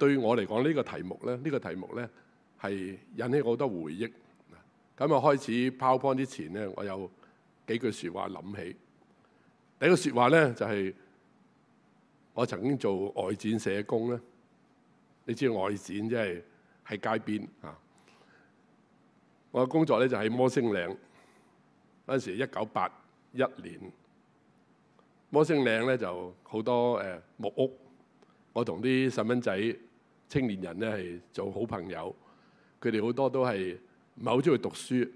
對我嚟講呢個題目呢係引起好多回憶。咁啊開始 PowerPoint 之前呢，我有幾句説話諗起。第一個説話呢，就係我曾經做外展社工咧。你知道外展即係喺街邊啊。我嘅工作咧就喺摩星嶺嗰陣時，1981年。摩星嶺咧就好多木屋，我同啲細蚊仔、青年人咧係做好朋友。佢哋好多都係唔係好中意讀書，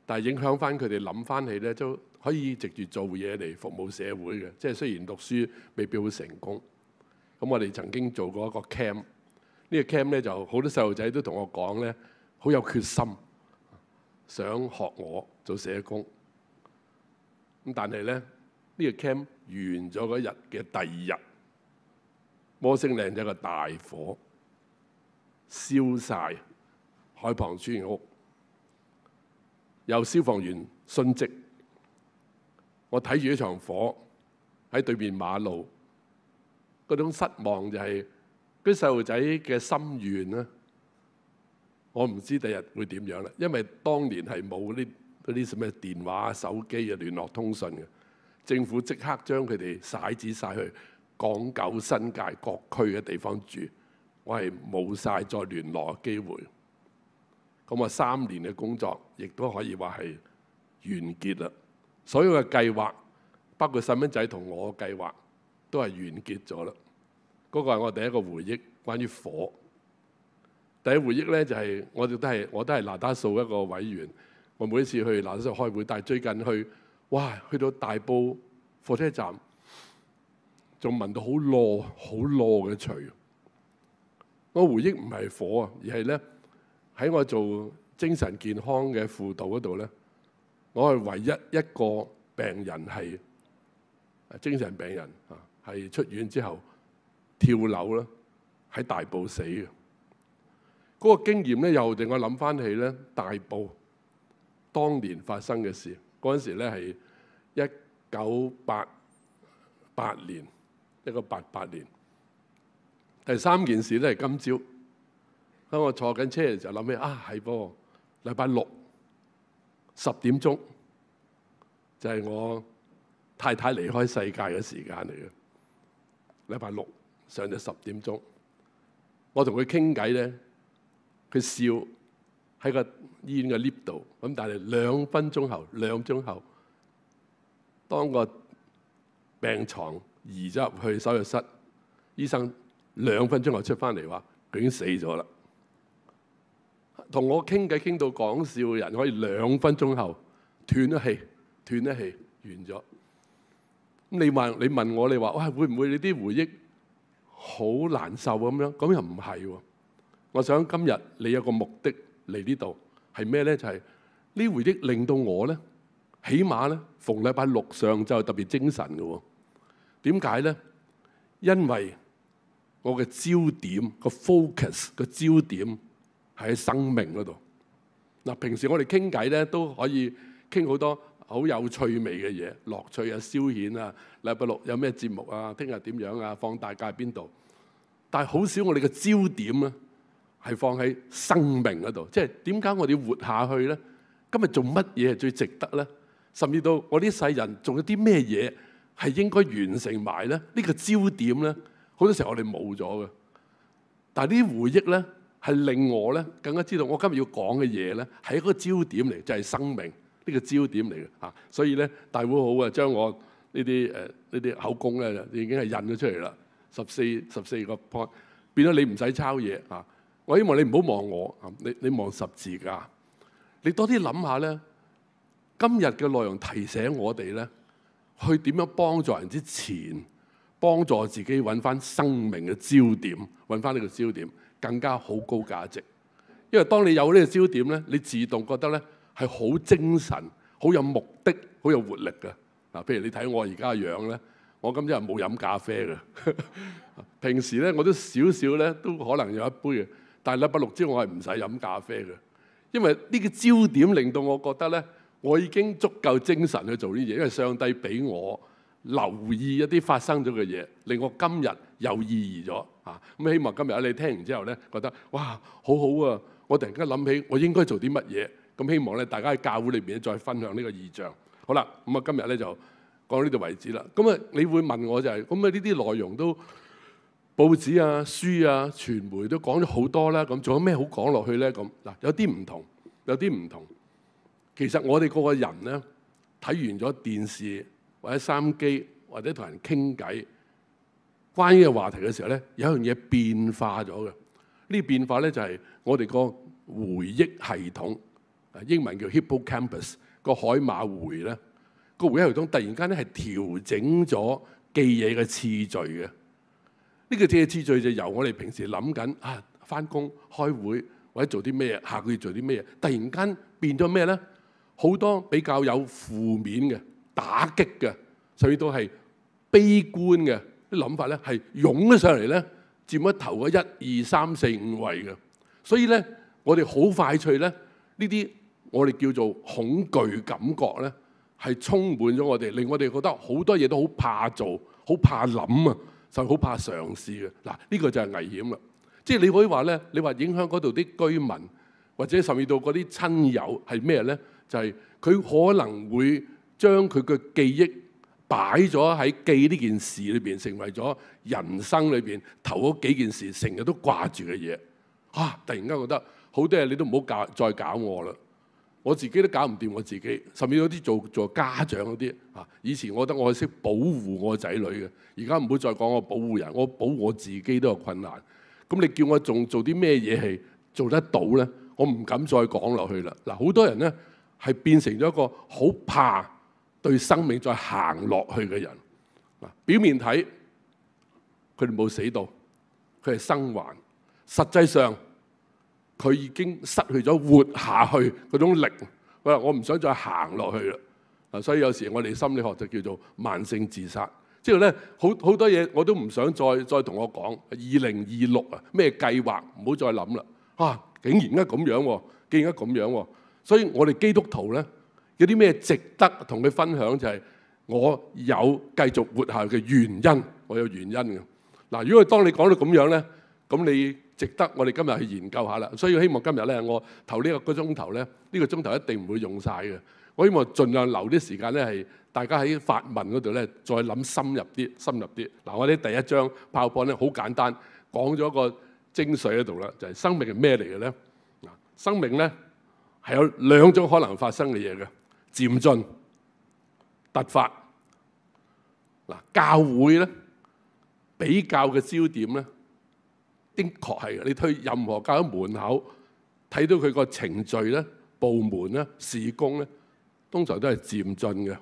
但係影響翻佢哋諗翻起咧，都可以藉住做嘢嚟服務社會嘅。即係雖然讀書未必好成功，咁我哋曾經做過一個 camp。呢個 camp 咧就好多細路仔都同我講咧，好有決心，想學我做社工。咁但係咧呢個 camp 完咗嗰日嘅第二日，摩星嶺有一個大火，燒晒海傍村嘅屋，有消防員殉職。我睇住呢場火喺對面馬路，嗰種失望就係啲細路仔嘅心願咧，我唔知第日會點樣啦。因為當年係冇嗰啲咩電話、手機啊、聯絡通訊嘅，政府即刻將佢哋徙置晒去港九新界各區嘅地方住，我係冇晒再聯絡嘅機會。咁我3年嘅工作亦都可以話係完結啦。所有嘅計劃，包括細蚊仔同我嘅計劃，都係完結咗啦。嗰個係我第一個回憶，關於火。第一回憶咧就係我都係那打素一個委員。我每一次去那打素開會，但係最近去到大埔火車站，仲聞到好燶嘅除。我回憶唔係火啊，而係咧喺我做精神健康嘅輔導嗰度咧，我係唯一一個病人係精神病人啊，係出院之後跳樓啦，喺大埔死嘅。嗰個經驗咧，又令我諗翻起咧大埔當年發生嘅事。嗰陣時咧係1988年，1988年。第3件事咧係今朝，當我坐緊車嘅時候諗起係噃，禮拜六10點鐘就係我太太離開世界嘅時間嚟嘅。禮拜六上咗10點鐘，我同佢傾偈咧，佢笑喺個醫院嘅 lift 度。咁但係2鐘後，當個病床移咗入去手術室，醫生2分鐘後出翻嚟話佢已經死咗啦。同我傾偈傾到講笑嘅人，可以2分鐘後斷咗氣完咗。咁你問我，你話會唔會你啲回憶好難受咁樣？咁又唔係喎。我想今日你有個目的嚟呢度係咩咧？就係呢回憶令到我咧，起碼咧逢禮拜六上晝特別精神嘅喎。點解咧？因為我嘅焦點個 focus 個焦點係喺生命嗰度。嗱，平時我哋傾偈咧都可以傾好多好有趣味嘅嘢，樂趣啊、消遣啊，禮拜六有咩節目啊，聽日點樣啊，放大假邊度？但係好少我哋嘅焦點咧係放喺生命嗰度，即係點解我哋要活下去咧？今日做乜嘢係最值得咧？甚至到我呢世人仲有啲咩嘢係應該完成埋咧？呢個焦點咧，好多時候我哋冇咗嘅。但係呢啲回憶咧係令我咧更加知道我今日要講嘅嘢咧係一個焦點嚟，就係生命。呢個焦點嚟嘅嚇，所以咧大會好啊，將我呢啲口供咧已經係印咗出嚟啦，14個 point 變咗你唔使抄嘢嚇。我希望你唔好望我啊，你望十字架，你多啲諗下咧。今日嘅內容提醒我哋咧，去點樣幫助人之前，幫助自己揾翻生命嘅焦點，揾翻呢個焦點更加好高價值。因為當你有呢個焦點咧，你自動覺得咧係好精神、好有目的、好有活力嘅。嗱，譬如你睇我而家嘅樣咧，我今日係冇飲咖啡嘅。平時咧我都少少咧都可能有一杯嘅，但係禮拜六朝我係唔使飲咖啡嘅，因為呢個焦點令到我覺得咧，我已經足夠精神去做呢啲嘢，因為上帝俾我留意一啲發生咗嘅嘢，令我今日有意義咗嚇。咁希望今日你聽完之後咧，覺得哇好好啊！我突然間諗起我應該做啲乜嘢。咁希望咧大家喺教會裏邊咧再分享呢個異象。好啦，咁啊今日咧就講到呢度為止啦。咁啊，你會問我就係咁啊？呢啲內容都報紙啊、書啊、傳媒都講咗好多啦。咁仲有咩好講落去咧？咁嗱，有啲唔同，有啲唔同。其實我哋個個人咧睇完咗電視或者收音機或者同人傾偈關於嘅話題嘅時候咧，有一樣嘢變化咗嘅。呢個變化咧就係我哋個回憶系統，英文叫 hippocampus 個海馬回咧，個回憶系統突然間咧係調整咗記嘢嘅次序嘅。呢個記嘢次序就由我哋平時諗緊啊，返工開會或者做啲咩，下個月做啲咩，突然間變咗咩咧？好多比較有負面嘅打擊嘅，甚至都係悲觀嘅啲諗法咧，係湧咗上嚟咧，佔咗頭嗰1、2、3、4、5位嘅。所以咧，我哋好快脆咧，呢啲我哋叫做恐懼感覺咧，係充滿咗我哋，令我哋覺得好多嘢都好怕做，好怕諗啊，甚至好怕嘗試嘅。嗱，呢個就係危險啦。即係你可以話咧，你話影響嗰度啲居民，或者甚至到嗰啲親友係咩咧？就係佢可能會將佢嘅記憶擺咗喺記呢件事裏邊，成為咗人生裏邊頭嗰幾件事成日都掛住嘅嘢。突然間覺得好多嘢你都唔好再搞我啦，我自己都搞唔掂我自己。甚至有啲做家長嗰啲以前我覺得我係識保護我仔女嘅，而家唔好再講我保護人，我保護我自己都有困難。咁你叫我仲做啲咩嘢係做得到咧？我唔敢再講落去啦。嗱，好多人咧係變成咗一個好怕對生命再行落去嘅人。表面睇佢哋冇死到，佢係生還，實際上佢已經失去咗活下去嗰種力。我唔想再行落去啦。所以有時我哋心理學就叫做慢性自殺。即係咧好多嘢我都唔想再同我講。2026咩計劃唔好再諗啦。竟然而家咁樣喎，竟然而家咁樣喎。所以我哋基督徒咧有啲咩值得同佢分享，就係我有繼續活下去嘅原因，我有原因嘅。嗱，如果當你講到咁樣咧，咁你值得我哋今日去研究下啦。所以希望今日咧，我頭呢個鐘頭咧，呢個鐘頭一定唔會用晒嘅。我希望盡量留啲時間咧，係大家喺發問嗰度咧，再諗深入啲。嗱，我哋第一張PowerPoint咧好簡單，講咗個精髓喺度啦，就係生命係咩嚟嘅咧？嗱，生命咧係有2種可能發生嘅嘢嘅，漸進、突發。嗱，教會咧比較嘅焦點咧，的確係嘅。你推任何教會門口，睇到佢個程序咧、部門咧、事工咧，通常都係漸進嘅。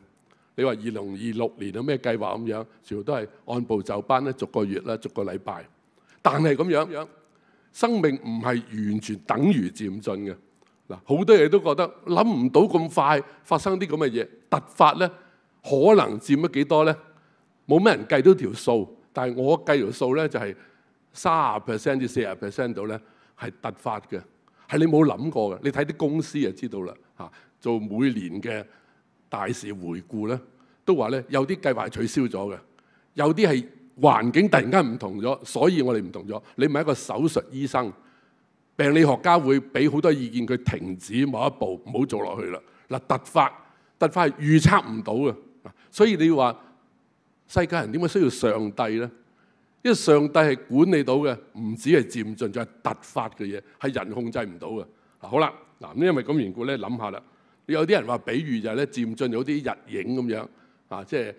你話2026年有咩計劃咁樣，全部都係按部就班咧，逐個月啦、逐個禮拜。但係咁樣，生命唔係完全等於漸進嘅。嗱，好多嘢都覺得諗唔到咁快發生啲咁嘅嘢，突發咧可能佔咗幾多咧？冇咩人計到條數，但係我計條數咧就係30%至40%度咧係突發嘅，係你冇諗過嘅。你睇啲公司就知道啦。做每年嘅大事回顧咧，都話咧有啲計劃取消咗嘅，有啲係環境突然間唔同咗，所以我哋唔同咗。你唔係一個手術醫生，病理學家會俾好多意見，佢停止某一步，唔好做落去啦。嗱，突發係預測唔到嘅，所以你要話世界人點解需要上帝咧？因為上帝係管理到嘅，唔止係漸進，仲係突發嘅嘢，係人控制唔到嘅。好啦，嗱，因為咁緣故咧，諗下啦。有啲人話比喻就係咧，漸進有啲日影咁樣，即係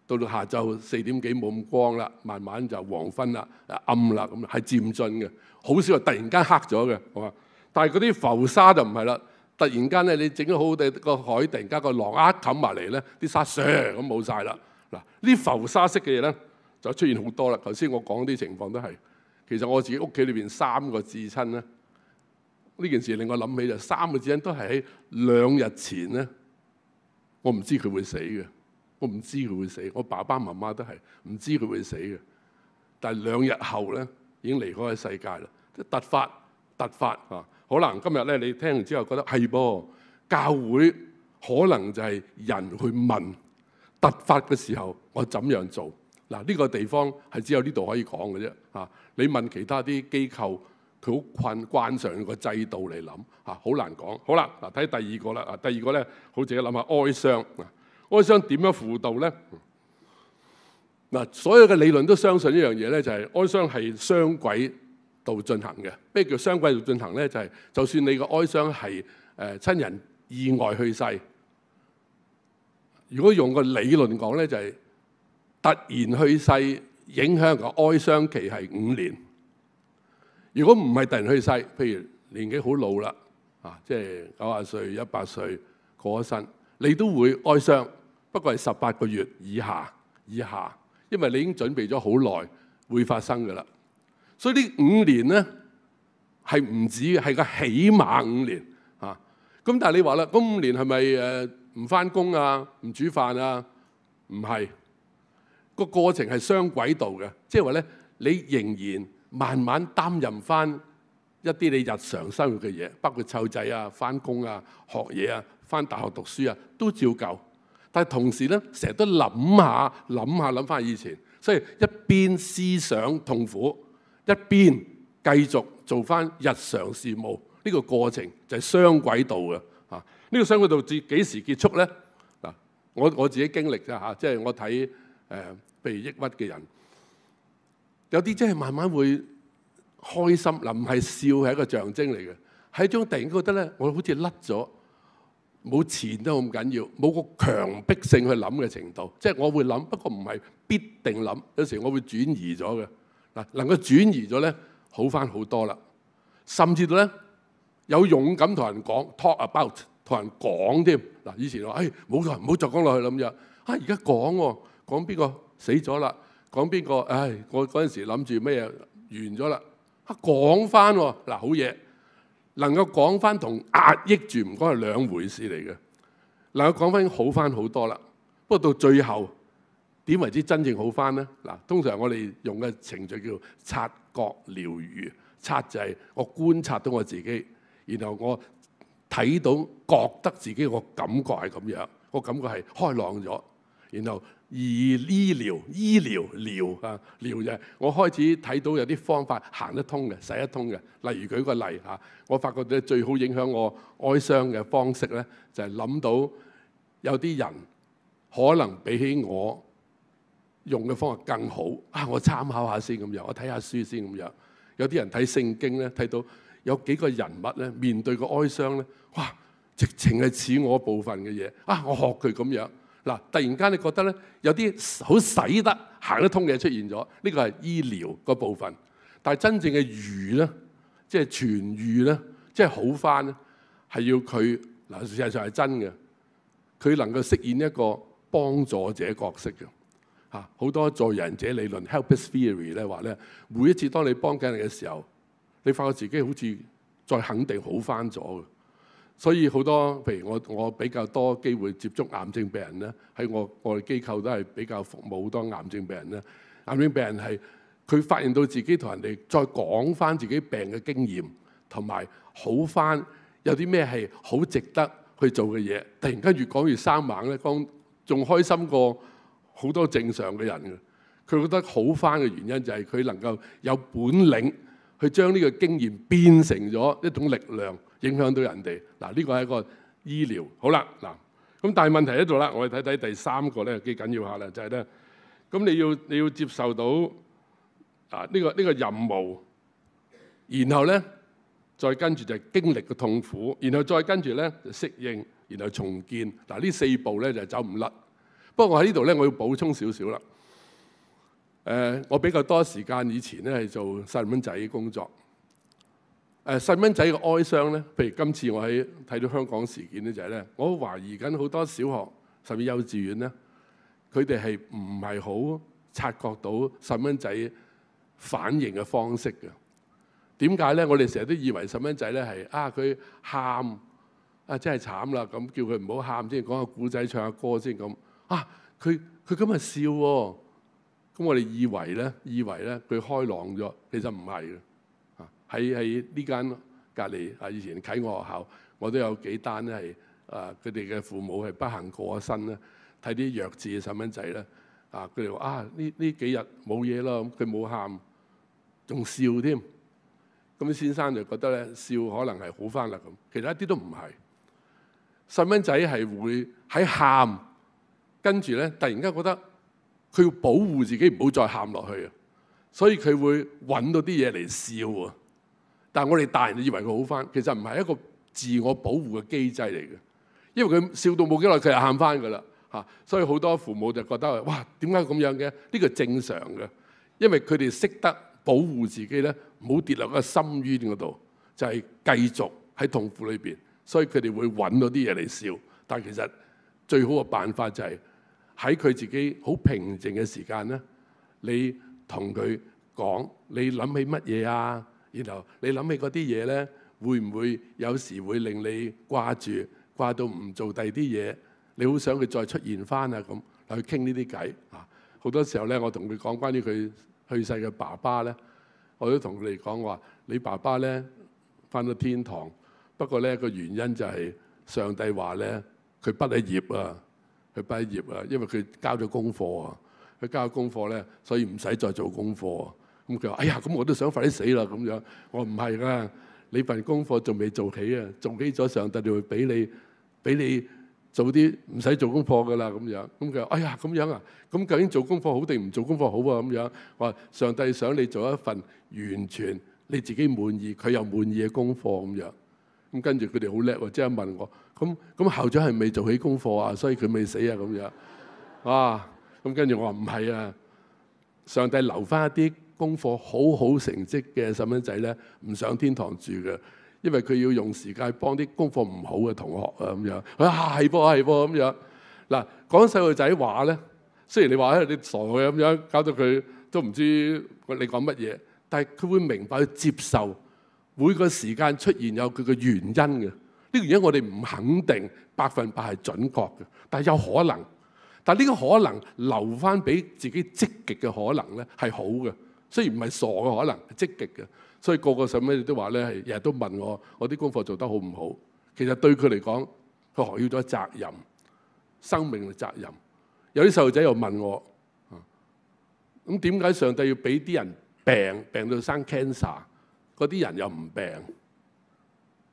到下晝4點幾冇咁光啦，慢慢就黃昏啦、暗啦，咁係漸進嘅。好少話突然間黑咗嘅，係嘛？但係嗰啲浮沙就唔係啦，突然間咧你整咗好好地個海，突然間個浪一冚埋嚟咧，啲沙咁冇晒啦。嗱，呢浮沙式嘅嘢咧就出現好多啦。頭先我講啲情況都係，其實我自己屋企裏邊3個至親咧。呢件事令我諗起就3個至親都係喺2日前咧，我唔知佢會死嘅，我唔知佢會死，我爸爸媽媽都係唔知佢會死嘅，但係2日後咧已經離開咗世界啦。即係突發啊！可能今日咧你聽完之後覺得係噃，教會可能就係人去問突發嘅時候我怎樣做。嗱，呢個地方係只有呢度可以講嘅啫。嚇，你問其他啲機構，佢好慣常個制度嚟諗嚇，好難講。好啦，嗱，睇第二個啦。第二個咧，好自己諗下哀傷。哀傷點樣輔導咧？嗱，所有嘅理論都相信一樣嘢咧，就係哀傷係雙軌道進行嘅。咩叫雙軌道進行咧？就係就算你個哀傷係親人意外去世，如果用個理論講咧，就係突然去世影響個哀傷期係5年。如果唔係突然去世，譬如年紀好老啦，即係90歲、100歲過咗身，你都會哀傷，不過係18個月以下，因為你已經準備咗好耐會發生㗎啦。所以呢5年咧係唔止嘅，係個起碼5年嚇。咁但係你話啦，咁5年係咪唔返工啊、唔煮飯啊？唔係，個過程係雙軌道嘅，即係話咧，你仍然慢慢擔任翻一啲你日常生活嘅嘢，包括湊仔啊、返工啊、學嘢啊、返大學讀書啊，都照舊。但係同時咧，成日都諗翻以前，所以一邊思想痛苦，一邊繼續做翻日常事務。呢個過程就係雙軌道嘅嚇。呢個雙軌道幾時結束咧？嗱，我自己經歷啫嚇，即係我睇譬如抑鬱嘅人，有啲真係慢慢會開心嗱，唔係笑係一個象徵嚟嘅，係一種突然覺得咧，我好似甩咗。冇錢都咁緊要，冇個強迫性去諗嘅程度，即係我會諗，不過唔係必定諗。有時我會轉移咗嘅嗱，能夠轉移咗咧，好翻好多啦。甚至到咧有勇敢同人講 talk about， 同人講添嗱。以前話唔好再講落去咁樣，而家講喎，講邊個死咗啦，講邊個我嗰陣時諗住咩完咗啦，講翻喎嗱，好嘢。能夠講翻同壓抑住唔講係兩回事嚟嘅，能夠講翻好翻好多啦。不過到最後點為之真正好翻咧？嗱，通常我哋用嘅程序叫察覺療癒，察就係我觀察到我自己，然後我睇到覺得自己個感覺係咁樣，個感覺係開朗咗，然後醫療就係我開始睇到有啲方法行得通嘅、使得通嘅。例如舉個例嚇，我發覺咧最好影響我哀傷嘅方式咧，就係諗到有啲人可能比起我用嘅方法更好我參考下先咁樣，我睇下書先咁樣。有啲人睇聖經咧，睇到有幾個人物咧面對個哀傷咧，哇！直情係似我部分嘅嘢我學佢咁樣。嗱，突然間你覺得咧有啲好使得行得通嘅嘢出現咗，呢個係醫療個部分。但係真正嘅癒咧，即係痊癒咧，即係好翻咧，係要佢嗱，事實上係真嘅，佢能夠飾演一個幫助者角色嘅嚇。好多助人者理論 （helpers theory） 咧話咧，每一次當你幫緊人嘅時候，你發覺自己好似再肯定好翻咗嘅。所以好多譬如我比較多機會接觸癌症病人咧，喺我哋機構都係比較服務好多癌症病人咧。癌症病人係佢發現到自己同人哋再講翻自己病嘅經驗，同埋好翻有啲咩係好值得去做嘅嘢。突然間越講越生猛咧，講仲開心過好多正常嘅人嘅。佢覺得好翻嘅原因就係佢能夠有本領去將呢個經驗變成咗一種力量。影響到人哋嗱，呢個係一個醫療好啦嗱。咁但係問題喺度啦，我哋睇睇第三個咧幾緊要下啦，就係咧咁你要接受到呢個任務，然後咧再跟住就係經歷個痛苦，然後再跟住咧就適應，然後重建嗱。呢4步咧就走唔甩。不過我喺呢度咧，我要補充少少啦。我比較多時間以前咧係做細蚊仔工作。細蚊仔嘅哀傷咧，譬如今次我喺睇到香港事件咧，就係咧，我懷疑緊好多小學甚至幼稚園咧，佢哋係唔係好察覺到細蚊仔反應嘅方式嘅？點解咧？我哋成日都以為細蚊仔咧係佢喊真係慘啦，咁叫佢唔好喊先，講下古仔、唱下歌先咁佢今日笑喎，咁我哋以為咧佢開朗咗，其實唔係嘅。喺呢間隔離以前啟我學校，我都有幾單咧係佢哋嘅父母係不幸過咗身咧，睇啲弱智嘅細蚊仔咧，佢哋話呢幾日冇嘢啦，佢冇喊，仲笑添。咁先生就覺得咧笑可能係好翻啦咁，其實一啲都唔係。細蚊仔係會喺喊，跟住咧突然間覺得佢要保護自己唔好再喊落去啊，所以佢會揾到啲嘢嚟笑啊。但係我哋大人以為佢好翻，其實唔係一個自我保護嘅機制嚟嘅，因為佢笑到冇幾耐，佢就喊翻㗎啦嚇。所以好多父母就覺得哇，點解咁樣嘅？呢個正常嘅，因為佢哋識得保護自己咧，唔好跌落個深淵嗰度，就係繼續喺痛苦裏邊，所以佢哋會揾到啲嘢嚟笑。但係其實最好嘅辦法就係喺佢自己好平靜嘅時間咧，你同佢講，你諗起乜嘢啊？然後你諗起嗰啲嘢咧，會唔會有時會令你掛到唔做第二啲嘢？你好想佢再出現翻啊咁，去傾呢啲偈啊！好多時候咧，我同佢講關於佢去世嘅爸爸咧，我都同佢哋講話：你爸爸咧翻到天堂，不過咧個原因就係上帝話咧佢畢咗業啊，因為佢交咗功課啊，佢交咗功課咧，所以唔使再做功課啊。咁佢話：哎呀，咁我都想快啲死啦咁樣。我話唔係㗎，你份功課仲未做起啊，做起咗上帝就會俾你做啲唔使做功課㗎啦咁樣。咁佢話：哎呀，咁樣啊，咁究竟做功課好定唔做功課好啊？咁樣我話上帝想你做一份完全你自己滿意，佢又滿意嘅功課咁樣。咁跟住佢哋好叻喎，即刻問我：咁校長係未做起功課啊？所以佢未死啊咁樣。啊，咁跟住我話唔係啊，上帝留翻一啲功課好好成績嘅細蚊仔咧，唔上天堂住嘅，因為佢要用時間幫啲功課唔好嘅同學啊咁樣。係噃咁樣。嗱，講細路仔話咧，雖然你話你傻嘅咁樣，搞到佢都唔知你講乜嘢，但係佢會明白去接受每個時間出現有佢嘅原因嘅。呢個原因我哋唔肯定100%係準確嘅，但係有可能。但係呢個可能留翻俾自己積極嘅可能咧係好嘅。雖然唔係傻嘅可能，係積極嘅，所以個細蚊仔都話咧，係日日都問我啲功課做得好唔好？其實對佢嚟講，佢學曉咗責任，生命嘅責任。有啲細路仔又問我：咁點解上帝要俾啲人病到生 cancer， 嗰啲人又唔病？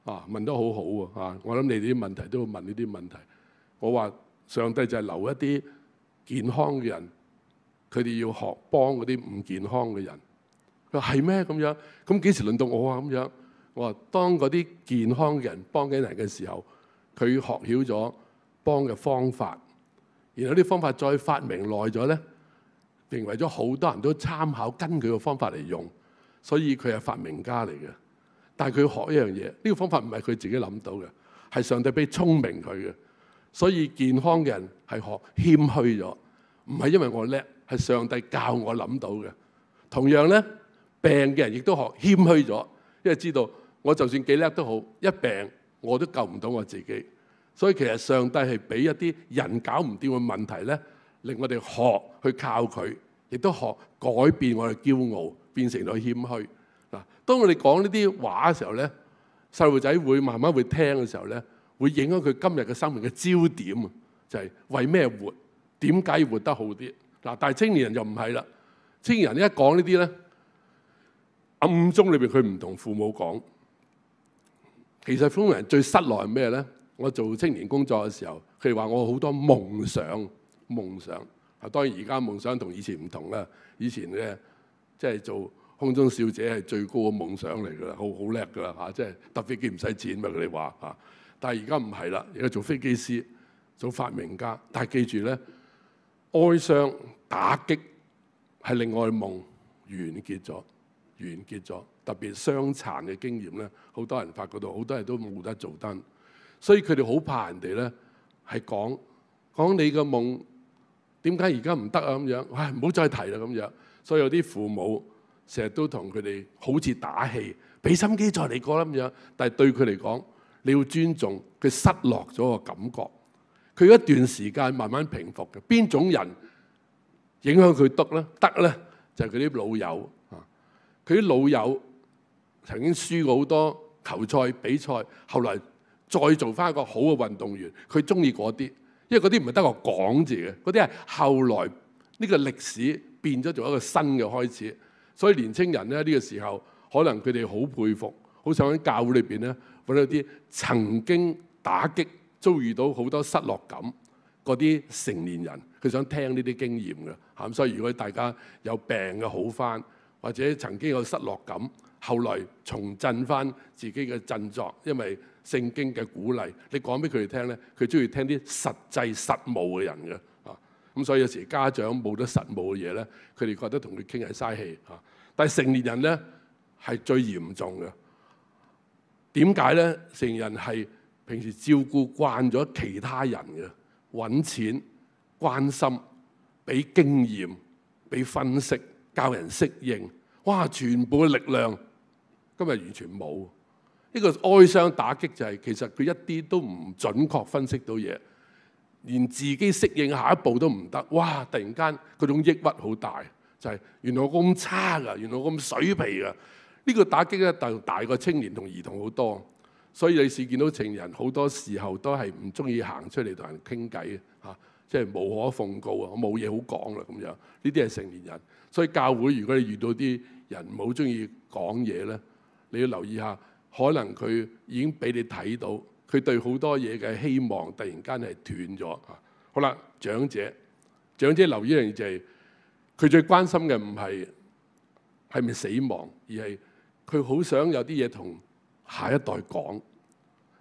問得好好啊！我諗你哋啲問題都要問呢啲問題。我話上帝就係留一啲健康嘅人。佢哋要學幫嗰啲唔健康嘅人。佢話係咩咁樣？咁幾時輪到我啊？咁樣我話當嗰啲健康嘅人幫緊人嘅時候，佢學曉咗幫嘅方法，然後啲方法再發明耐咗咧，成為咗好多人都參考跟佢個方法嚟用，所以佢係發明家嚟嘅。但係佢學一樣嘢，呢個方法唔係佢自己諗到嘅，係上帝俾聰明佢嘅。所以健康嘅人係學謙虛咗，唔係因為我叻。係上帝教我諗到嘅。同樣咧，病嘅人亦都學謙虛咗，因為知道我就算幾叻都好，一病我都救唔到我自己。所以其實上帝係俾一啲人搞唔掂嘅問題咧，令我哋學去靠佢，亦都學改變我哋驕傲，變成咗謙虛。嗱，當我哋講呢啲話嘅時候咧，細路仔會慢慢會聽嘅時候咧，會影響佢今日嘅生命嘅焦點啊，就係為咩活？點解要活得好啲？嗱，但係青年人就唔係啦。青年人一講呢啲咧，暗中裏邊佢唔同父母講。其實青年人最失落係咩咧？我做青年工作嘅時候，佢哋話我好多夢想。當然而家夢想同以前唔同啦。以前咧，即係做空中小姐係最高嘅夢想嚟㗎啦，好叻㗎啦嚇，即係搭飛機唔使錢嘛，佢哋話嚇。但係而家唔係啦，而家做飛機師、做發明家。但係記住咧。哀傷打擊係令我嘅夢完結咗，特別傷殘嘅經驗咧，好多人發覺到，好多人都冇得做得，所以佢哋好怕人哋咧係講你嘅夢點解而家唔得啊咁樣，唉唔好再提啦咁樣。所以有啲父母成日都同佢哋好似打氣，俾心機再嚟過啦咁樣。但係對佢嚟講，你要尊重佢失落咗個感覺。佢一段時間慢慢平復嘅，邊種人影響佢得咧？就係佢啲老友啊！佢啲老友曾經輸過好多球賽比賽，後來再做翻一個好嘅運動員，佢中意嗰啲，因為嗰啲唔係得個講字嘅，嗰啲係後來呢個歷史變咗做一個新嘅開始。所以年青人咧呢個時候，可能佢哋好佩服，好想喺教會裏邊咧揾到啲曾經打擊、遭遇到好多失落感嗰啲成年人，佢想聽呢啲經驗嘅嚇。所以如果大家有病嘅好返，或者曾經有失落感，後來重振返自己嘅振作，因為聖經嘅鼓勵，你講俾佢哋聽咧，佢中意聽啲實際實務嘅人嘅啊。咁所以有時家長冇得實務嘅嘢咧，佢哋覺得同佢傾係嘥氣嚇。但係成年人咧係最嚴重嘅。點解咧？成年人係平時照顧慣咗其他人嘅，揾錢、關心、俾經驗、俾分析、教人適應，哇！全部嘅力量今日完全冇。呢個哀傷打擊就係其實佢一啲都唔準確分析到嘢，連自己適應下一步都唔得。哇！突然間嗰種抑鬱好大，就係原來我咁差㗎，原來我咁水皮㗎。呢個打擊咧就大過青年同兒童好多。所以你試見到情人好多時候都係唔中意行出嚟同人傾偈嚇，即係無可奉告啊！我冇嘢好講啦咁樣。呢啲係成年人。所以教會如果你遇到啲人唔好中意講嘢咧，你要留意下。可能佢已經俾你睇到，佢對好多嘢嘅希望突然間係斷咗啊！好啦，長者留意一樣嘢就係，佢最關心嘅唔係咪死亡，而係佢好想有啲嘢同下一代講，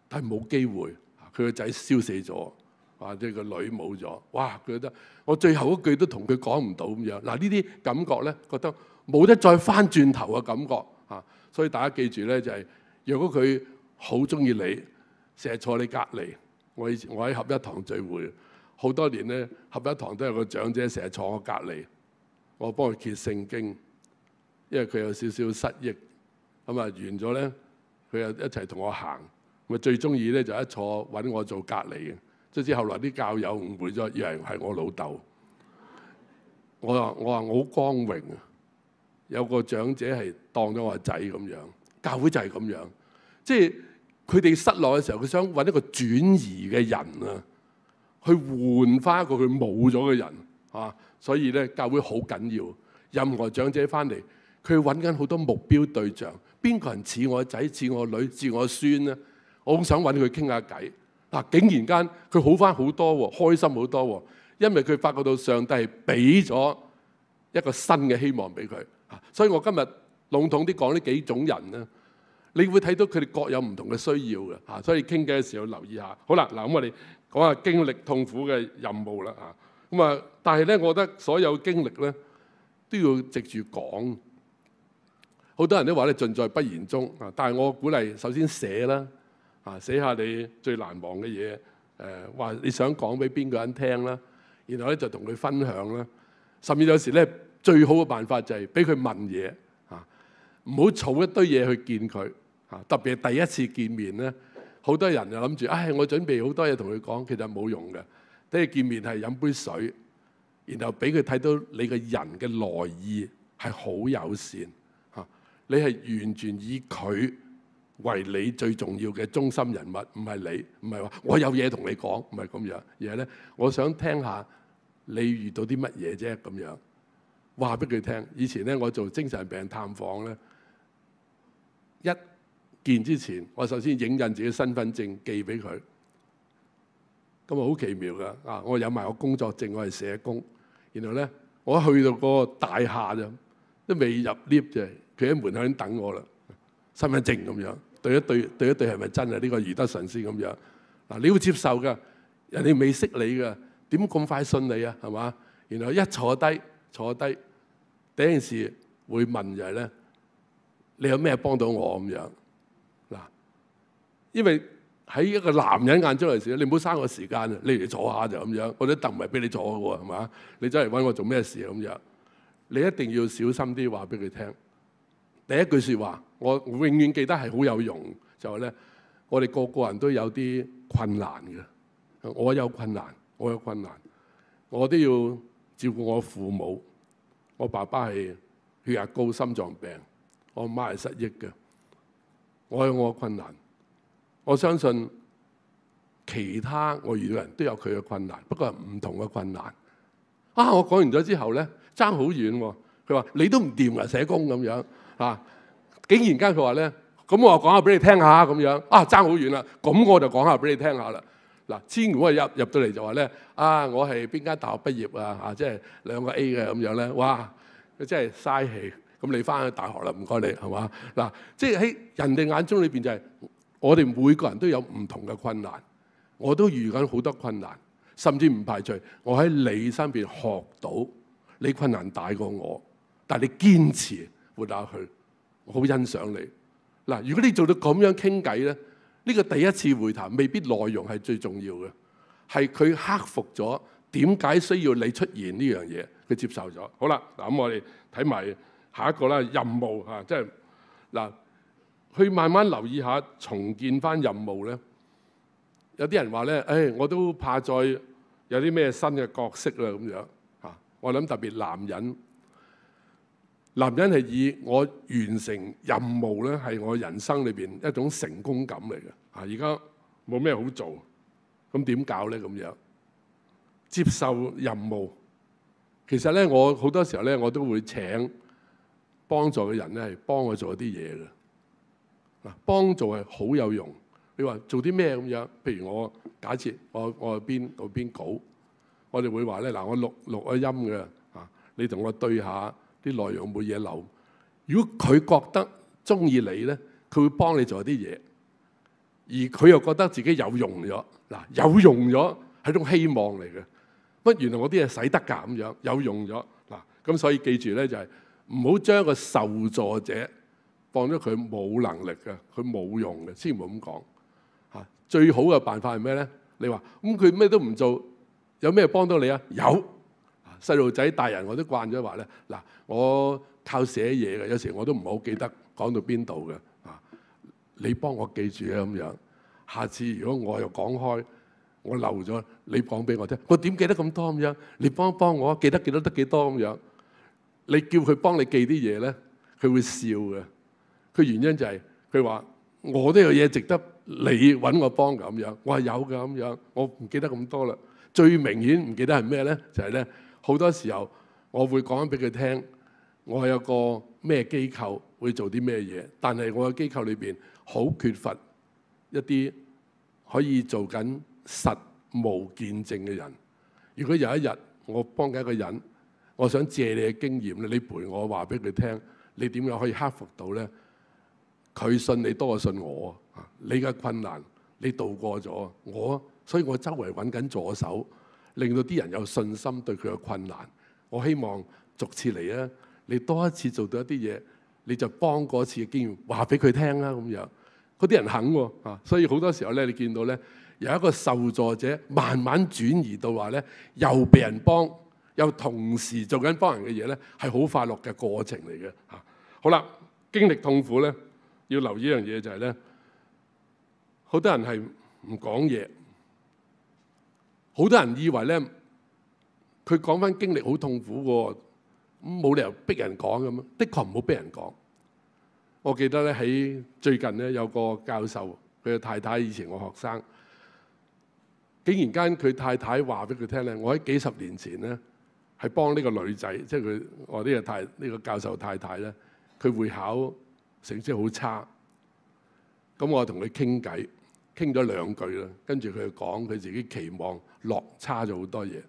但係冇機會。佢個仔燒死咗，或者個女冇咗，哇！佢覺得我最後一句都同佢講唔到咁樣。嗱，呢啲感覺咧，覺得冇得再翻轉頭嘅感覺啊！所以大家記住咧，就係。如果佢好中意你，成日坐你隔離，我喺合一堂聚會好多年咧，合一堂都有個長者成日坐我隔離，我幫佢揭聖經，因為佢有少少失憶，咁啊完咗咧，佢又一齊同我行，咪最中意咧就一坐揾我做隔離嘅，即係後來啲教友誤會咗，以為係我老豆。我話我好光榮啊，有個長者係當咗我個仔咁樣，教會就係咁樣。即係佢哋失落嘅時候，佢想揾一個轉移嘅人啊，去換翻一個佢冇咗嘅人啊。所以咧，教會好緊要。任何長者翻嚟，佢揾緊好多目標對象。邊個人似我仔、似我女、似我孫咧？我好想揾佢傾下偈。嗱，竟然間佢好翻好多喎，開心好多喎，因為佢發覺到上帝係俾咗一個新嘅希望俾佢。所以我今日籠統啲講呢幾種人咧。你會睇到佢哋各有唔同嘅需要嘅嚇，所以傾偈嘅時候留意下。好啦，嗱咁我哋講下經歷痛苦嘅任務啦嚇。咁啊，但係咧，我覺得所有經歷咧都要藉住講。好多人都話咧盡在不言中啊，但係我鼓勵首先寫啦啊，寫下你最難忘嘅嘢，話你想講俾邊個人聽啦，然後咧就同佢分享啦。甚至有時咧最好嘅辦法就係俾佢問嘢啊，唔好儲一堆嘢去見佢。特別係第一次見面咧，好多人就諗住，我準備好多嘢同佢講，其實冇用嘅。第一見面係飲杯水，然後俾佢睇到你個人嘅來意係好友善嚇，你係完全以佢為你最重要嘅中心人物，唔係你，唔係話我有嘢同你講，唔係咁樣，而係咧，我想聽下你遇到啲乜嘢啫咁樣，話俾佢聽。以前咧，我做精神病探訪咧，一見之前，我首先影印自己身份證寄俾佢，咁啊好奇妙噶啊！我有埋我工作證，我係社工。然後咧，我一去到嗰個大廈啫，都未入 lift 啫，佢喺門口已經等我啦。身份證咁樣對一對係咪真啊？呢個余德神先咁樣嗱，你要接受噶，人哋未識你噶，點咁快信你啊？係嘛？然後一坐低，第一件事會問就係咧，你有咩幫到我咁樣？嗱，因為喺一個男人眼中嚟時，你唔好嘥我時間啊！你嚟坐下就咁樣，我啲凳唔係俾你坐嘅喎，係嘛？你真係揾我做咩事咁樣？你一定要小心啲話俾佢聽。第一句説話，我永遠記得係好有用，就係咧，我哋個個人都有啲困難嘅。我有困難，我都要照顧我父母。我爸爸係血壓高、心臟病，我媽係失憶嘅。我有我嘅困難，我相信其他我遇到人都有佢嘅困難，不過係唔同嘅困難。我講完咗之後咧，爭好遠喎。佢話你都唔掂啊，社工咁樣啊！竟然間佢話咧，咁我講下俾你聽下咁樣爭好遠啦。咁我就講下俾你聽下啦。嗱，千古入到嚟就話咧，我係邊間大學畢業啊？即係2個 A 嘅咁樣咧，哇！佢真係嘥氣。咁你翻去大學啦，唔該你係嘛？嗱，即係喺人哋眼中裏邊就係我哋每個人都有唔同嘅困難，我都遇緊好多困難，甚至唔排除我喺你身邊學到你困難大過我，但係你堅持活下去，我好欣賞你。嗱，如果你做到咁樣傾偈咧，呢個第一次會談未必內容係最重要嘅，係佢克服咗點解需要你出現呢樣嘢，佢接受咗。好啦，嗱，咁我哋睇埋下一個啦，任務嚇，即係嗱，去慢慢留意下重建翻任務咧。有啲人話咧，我都怕再有啲咩新嘅角色啦咁樣嚇。我諗特別男人係以我完成任務咧，係我人生裏邊一種成功感嚟嘅嚇。而家冇咩好做，咁點搞咧？咁樣接受任務，其實咧我好多時候咧我都會請幫助嘅人咧係幫我做一啲嘢嘅。嗱，幫助係好有用。你話做啲咩咁樣？譬如我假設我邊稿，我哋會話咧，嗱，我錄咗音嘅嚇，你同我對下啲內容冇嘢漏。如果佢覺得中意你咧，佢會幫你做啲嘢，而佢又覺得自己有用咗。嗱，有用咗係種希望嚟嘅。乜原來我啲嘢使得㗎咁樣，有用咗嗱。咁所以記住咧就係唔好將個受助者放咗佢冇能力嘅，佢冇用嘅，千祈唔好咁講嚇。最好嘅辦法係咩咧？你話咁佢咩都唔做，有咩幫到你啊？有細路仔大人我都慣咗話咧，嗱，我靠寫嘢嘅，有時我都唔係好記得講到邊度嘅啊。你幫我記住啊咁樣，下次如果我又講開，我漏咗，你講俾我聽，我點記得咁多咁樣？你幫我記得幾多得幾多咁樣？你叫佢幫你記啲嘢咧，佢會笑嘅。佢原因就係佢話我都有嘢值得你揾我幫咁樣。我話有㗎咁樣，我唔記得咁多啦。最明顯唔記得係咩咧？就係咧好多時候我會講俾佢聽，我有個咩機構會做啲咩嘢，但係我嘅機構裏邊好缺乏一啲可以做緊實務見證嘅人。如果有一日我幫緊一個人，我想借你嘅經驗咧，你陪我話俾佢聽，你點樣可以克服到咧？佢信你多過信我啊！你嘅困難你渡過咗，所以我周圍揾緊助手，令到啲人有信心對佢嘅困難。我希望逐次嚟啊！你多一次做到一啲嘢，你就幫嗰次嘅經驗話俾佢聽啦咁樣。嗰啲人肯喎啊！所以好多時候咧，你見到咧有一個受助者慢慢轉移到話咧，又被人幫，又同時做緊幫人嘅嘢咧，係好快樂嘅過程嚟嘅嚇。好啦，經歷痛苦咧，要留意一樣嘢就係咧，好多人係唔講嘢，好多人以為咧，佢講翻經歷好痛苦喎，咁冇理由逼人講咁啊！的確唔好逼人講。我記得咧喺最近咧有個教授，佢嘅太太以前我學生，竟然間佢太太話俾佢聽咧，我喺幾十年前咧係幫呢個女仔，即係佢我呢個教授太太咧，佢會考成績好差，咁我同佢傾偈，傾咗2句啦，跟住佢講佢自己期望落差咗好多嘢。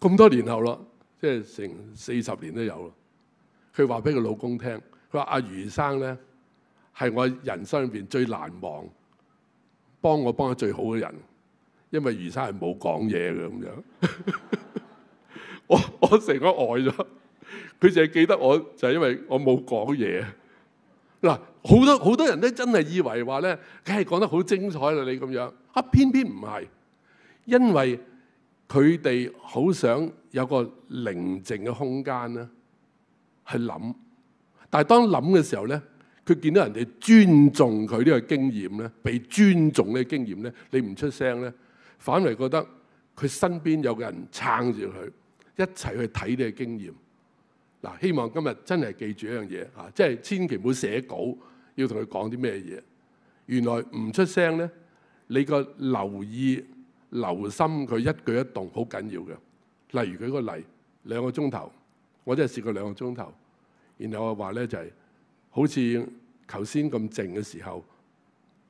咁多年後咯，即係成40年都有咯。佢話俾佢老公聽，佢話阿余生咧係我人生裏邊最難忘，幫得最好嘅人，因為余生係冇講嘢嘅咁樣。我成個呆咗，佢淨係記得我就係因為我冇講嘢。嗱，好多人咧真係以為話咧，梗係講得好精彩啦你咁樣，偏偏唔係，因為佢哋好想有個寧靜嘅空間咧，去諗。但係當諗嘅時候咧，佢見到人哋尊重佢呢個經驗咧，被尊重呢個經驗咧，你唔出聲咧，反而覺得佢身邊有個人撐住佢，一齊去睇呢個經驗。嗱，希望今日真係記住一樣嘢嚇，即係千祈唔好寫稿，要同佢講啲咩嘢。原來唔出聲咧，你個留意、留心佢一舉一動好緊要嘅。例如舉個例，2個鐘頭，我真係試過2個鐘頭，然後我話咧就係、好似頭先咁靜嘅時候，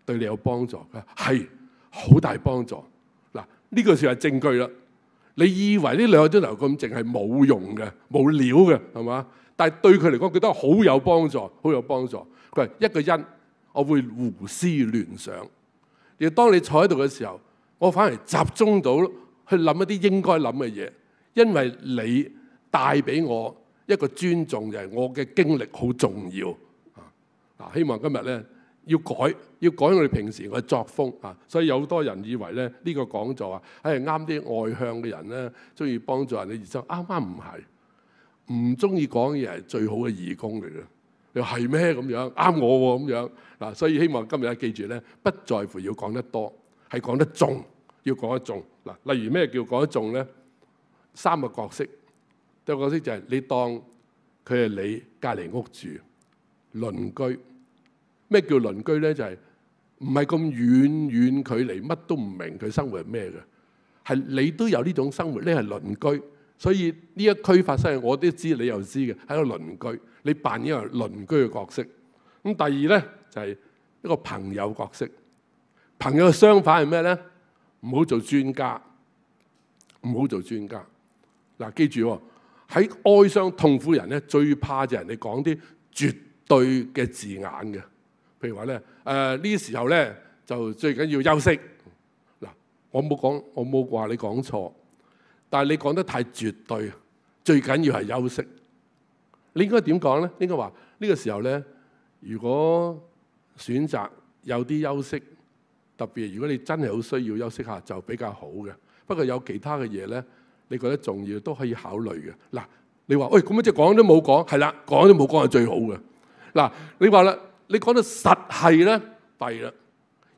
對你有幫助，係好大幫助。嗱，呢個就係證據啦。你以為呢2個鐘頭咁靜係冇用嘅、冇料嘅，係嘛？但係對佢嚟講，佢都係好有幫助，好有幫助。佢話一個因，我會胡思亂想。而當你坐喺度嘅時候，我反而集中到去諗一啲應該諗嘅嘢，因為你帶俾我一個尊重，就係我嘅經歷好重要。嗱，希望今日咧要改我哋平時嘅作風啊！所以有好多人以為咧呢個講座啊，係啱啲外向嘅人咧，中意幫助人嘅熱心，啱啱唔係，唔中意講嘢係最好嘅義工嚟嘅。你話係咩咁樣？啱我喎咁樣嗱，所以希望今日記住咧，不在乎要講得多，係講得重，要講得重嗱。例如咩叫講得重咧？3個角色，第一個角色就係你當佢係你隔離屋住鄰居。咩叫鄰居咧？就係唔係咁遠距離，乜都唔明佢生活係咩嘅，係你都有呢種生活，呢係鄰居。所以呢一區發生嘅我都知，你又知嘅，係一個鄰居。你扮演一個鄰居嘅角色。咁第二咧就係一個朋友角色。朋友嘅相反係咩咧？唔好做專家，唔好做專家。嗱，記住喎，喺哀傷痛苦人咧，最怕就係人哋講啲絕對嘅字眼嘅。譬如話咧，呢啲時候咧就最緊要休息。嗱，我冇話你講錯，但係你講得太絕對，最緊要係休息。你應該點講咧？應該話呢個時候咧，如果選擇有啲休息，特別如果你真係好需要休息下，就比較好嘅。不過有其他嘅嘢咧，你覺得重要都可以考慮嘅。嗱，你話喂咁樣即係講都冇講，係啦，講都冇講係最好嘅。嗱，你話啦。你講到實係咧，弊啦，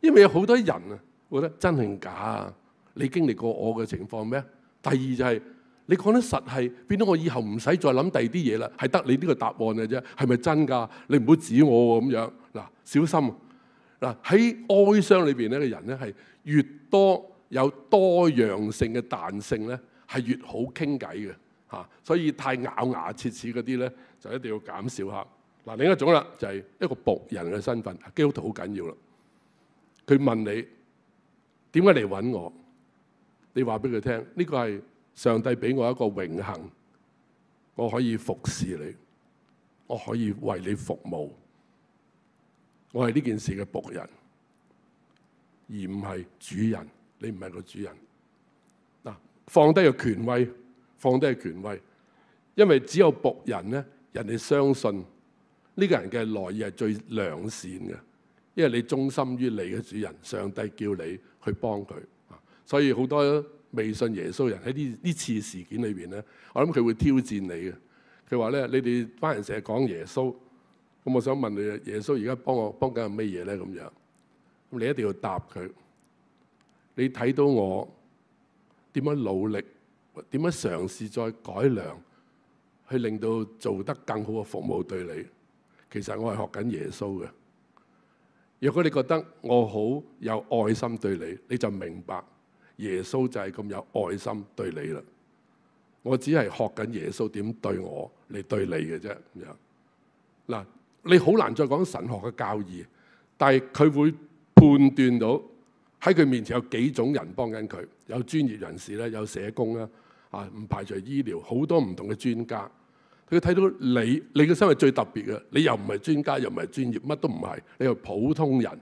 因為有好多人啊，覺得真係假啊？你經歷過我嘅情況咩？第二就係你講得實係，變到我以後唔使再諗第二啲嘢啦，係得你呢個答案嘅啫，係咪真㗎？你唔好指我喎咁樣。嗱，小心嗱，喺哀傷裏邊咧嘅人咧，係越多有多樣性嘅彈性咧，係越好傾偈嘅嚇。所以太咬牙切齒嗰啲咧，就一定要減少下。嗱，另一種啦，就係一個僕人嘅身份，基督徒好緊要啦。佢問你點解嚟揾我？你話俾佢聽，呢個係上帝俾我一個榮幸，我可以服侍你，我可以為你服務，我係呢件事嘅僕人，而唔係主人。你唔係個主人。嗱，放低個權威，放低個權威，因為只有僕人咧，人哋相信。呢個人嘅來意係最良善嘅，因為你忠心於你嘅主人，上帝叫你去幫佢。所以好多未信耶穌人喺呢次事件裏邊咧，我諗佢會挑戰你嘅。佢話咧：你哋班人成日講耶穌，咁我想問你，耶穌而家幫緊係咩嘢咧？咁樣，咁你一定要答佢。你睇到我點樣努力，點樣嘗試再改良，去令到做得更好嘅服務對你。其實我係學緊耶穌嘅。如果你覺得我好有愛心對你，你就明白耶穌就係咁有愛心對你啦。我只係學緊耶穌點對我嚟對你嘅啫。咁樣嗱，你好難再講神學嘅教義，但係佢會判斷到喺佢面前有幾種人幫緊佢，有專業人士咧，有社工啦，啊，唔排除醫療，好多唔同嘅專家。佢睇到你嘅身份最特別嘅，你又唔係專家，又唔係專業，乜都唔係，你係普通人。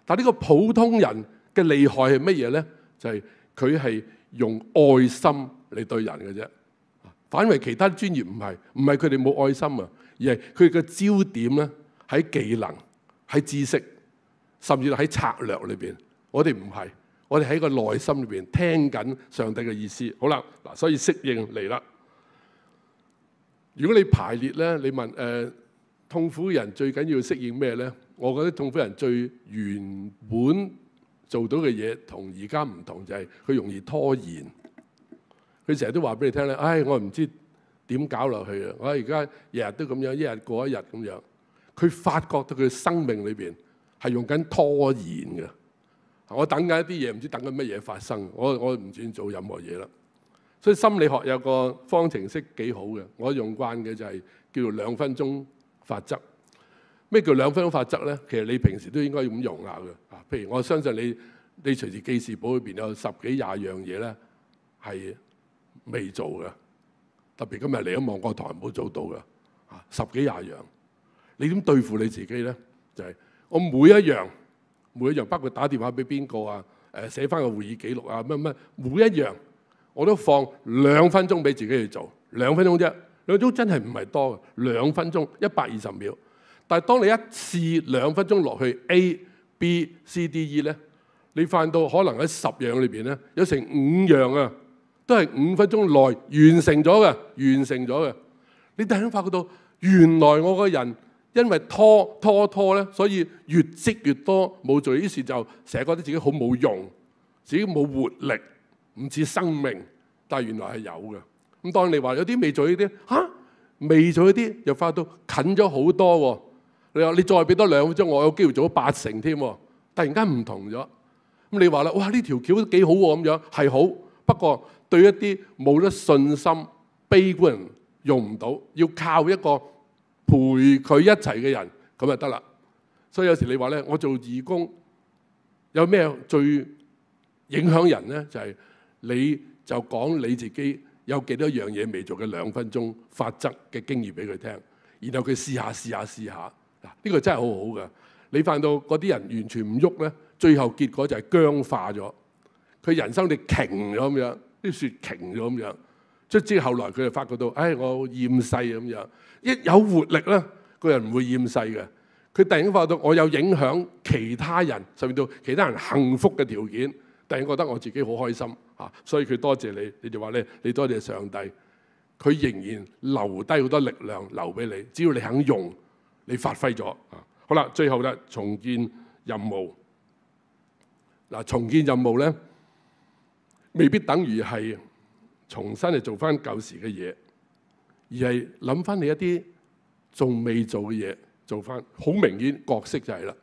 但係呢個普通人嘅厲害係乜嘢咧？就係佢係用愛心嚟對人嘅啫。反為其他專業唔係佢哋冇愛心啊，而係佢嘅焦點咧喺技能、喺知識，甚至喺策略裏邊。我哋唔係，我哋喺個內心裏邊聽緊上帝嘅意思。好啦，嗱，所以適應嚟啦。如果你排列咧，你問痛苦人最緊要適應咩咧？我覺得痛苦人最原本做到嘅嘢同而家唔同，就係佢容易拖延。佢成日都話俾你聽咧，唉，我唔知點搞落去啊！我而家日日都咁樣，一日過一日咁樣。佢發覺到佢生命裏邊係用緊拖延嘅。我等緊一啲嘢，唔知等緊乜嘢發生。我唔轉做任何嘢啦。所以心理學有個方程式幾好嘅，我用慣嘅就係叫做2分鐘法則。咩叫2分鐘法則咧？其實你平時都應該咁用下嘅。譬如我相信你隨時記事簿裏邊有10幾20樣嘢咧係未做嘅，特別今日嚟咗旺角堂冇做到嘅，10幾20樣。你點對付你自己咧？就係我每一樣，包括打電話俾邊個啊，寫翻個會議記錄啊，乜每一樣我都放2分鐘俾自己去做，2分鐘啫，2分鐘真係唔係多嘅，2分鐘120秒。但係當你一試2分鐘落去 A、B、C、D、E 咧，你發現到可能喺10樣裏邊咧，有成5樣啊，都係5分鐘內完成咗嘅。你突然發覺到，原來我個人因為拖咧，所以越積越多冇做，於是就成日覺得自己好冇用，自己冇活力，唔似生命。但係原來係有嘅。咁當你話有啲未做呢啲，未做呢啲又發覺到近咗好多喎。你話你再俾多2分鐘，我有機會做到80添。突然間唔同咗。咁你話啦，哇！呢條橋都幾好喎，咁樣係好。不過對一啲冇得信心、悲觀人用唔到，要靠一個陪佢一齊嘅人咁就得啦。所以有時你話咧，我做義工有咩最影響人咧？就係你就講你自己有幾多樣嘢未做嘅2分鐘法則嘅經驗俾佢聽，然後佢試下。嗱，呢個真係好好嘅。你發現到嗰啲人完全唔喐咧，最後結果就係僵化咗。佢人生你停咗咁樣，啲雪停咗咁樣。即係後來佢就發覺到，我厭世咁樣。一有活力咧，個人唔會厭世嘅。佢突然發覺到我有影響其他人，甚至到其他人幸福嘅條件，突然覺得我自己好開心嚇。所以佢多謝你，你就話咧，你多謝上帝。佢仍然留低好多力量留俾你，只要你肯用。你發揮咗啊！好啦，最後咧，重建任務。嗱，重建任務咧，未必等於係重新嚟做翻舊時嘅嘢，而係諗翻你一啲仲未做嘅嘢做翻。好明顯角色就係啦，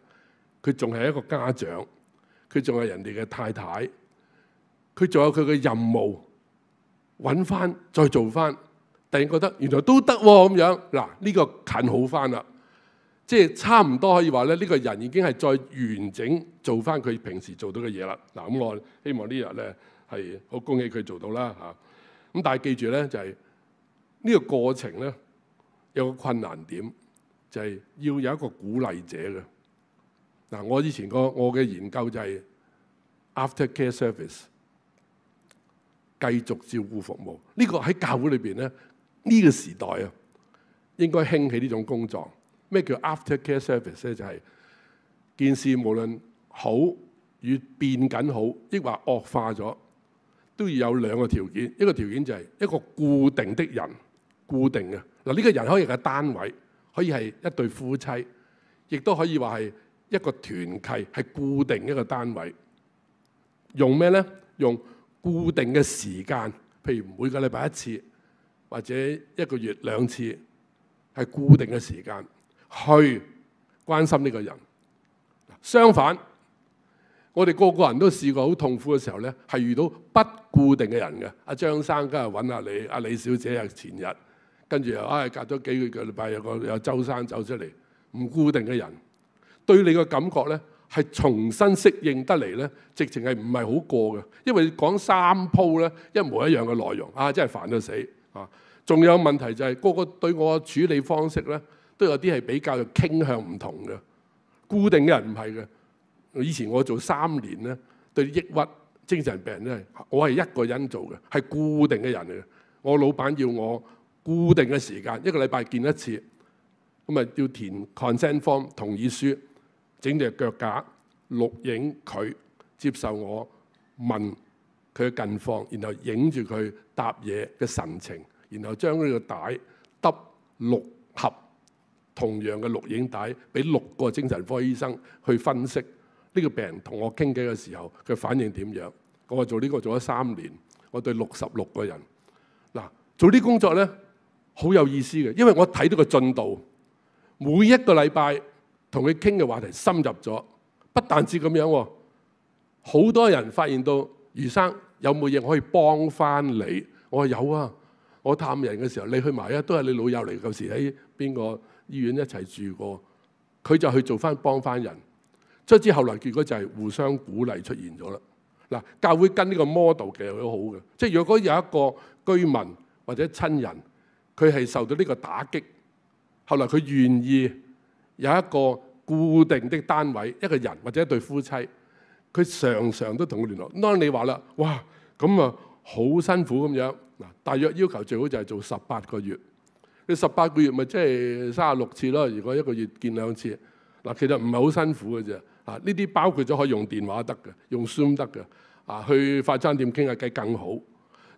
佢仲係一個家長，佢仲係人哋嘅太太，佢仲有佢嘅任務，揾翻再做翻。突然覺得原來都得喎咁樣。嗱，呢個近好翻啦。即係差唔多可以話咧，呢個人已經係再完整做翻佢平時做到嘅嘢啦。嗱，咁我希望呢日咧係好恭喜佢做到啦嚇。咁但係記住咧，就係呢個過程咧有個困難點，就係要有一個鼓勵者嘅。嗱，我以前我嘅研究就係 after care service 繼續照顧服務。呢個喺教會裏邊咧，呢個時代啊應該興起呢種工作。咩叫 after care service 咧？就係件事無論好與變緊好，抑或惡化咗，都要有2個條件。一個條件就係一個固定的人，固定嘅嗱，呢個人可以係單位，可以係一對夫妻，亦都可以話係一個團契，係固定一個單位。用咩咧？用固定嘅時間，譬如每個禮拜1次，或者1個月2次，係固定嘅時間。去關心呢個人。相反，我哋個個人都試過好痛苦嘅時候咧，係遇到不固定嘅人嘅。阿張生今日揾下你，阿李小姐係前日，跟住又隔咗幾個禮拜有周生走出嚟，唔固定嘅人，對你嘅感覺咧係重新適應得嚟咧，直情係唔係好過嘅，因為講3鋪咧一模一樣嘅內容，真係煩到死啊！仲有問題就係個個對我嘅處理方式咧，都有啲係比較傾向唔同嘅。固定嘅人唔係嘅。以前我做3年咧，對抑鬱、精神病人咧，我係一個人做嘅，係固定嘅人嚟嘅。我老闆要我固定嘅時間，1個禮拜見1次，咁啊要填 consent form 同意書，整隻腳架，錄影佢，接受我問佢嘅近況，然後影住佢答嘢嘅神情，然後將呢個帶揼6盒。同樣嘅錄影帶俾6個精神科醫生去分析呢個病人同我傾偈嘅時候佢反應點樣。我做呢個做咗3年，我對66個人嗱做啲工作咧好有意思嘅，因為我睇到個進度，每一個禮拜同佢傾嘅話題深入咗，不但止咁樣，好多人發現到余生有冇嘢可以幫翻你，我話有啊，我探人嘅時候，你去埋啊，都係你老友嚟，舊時喺邊個醫院一齊住過。佢就去做翻幫翻人，卒之後來結果就係互相鼓勵出現咗啦。嗱，教會跟呢個 model 其實好好嘅，即係如果有一個居民或者親人，佢係受到呢個打擊，後來佢願意有一個固定的單位，一個人或者一對夫妻，佢常常都同佢聯絡。當你話啦，哇，咁啊好辛苦咁樣，嗱，大約要求最好就係做18個月。你18個月咪即係36次咯。如果一個月見2次，嗱，其實唔係好辛苦嘅啫。啊，呢啲包括咗可以用電話得嘅，用 Zoom 得嘅，啊，去快餐店傾下偈更好。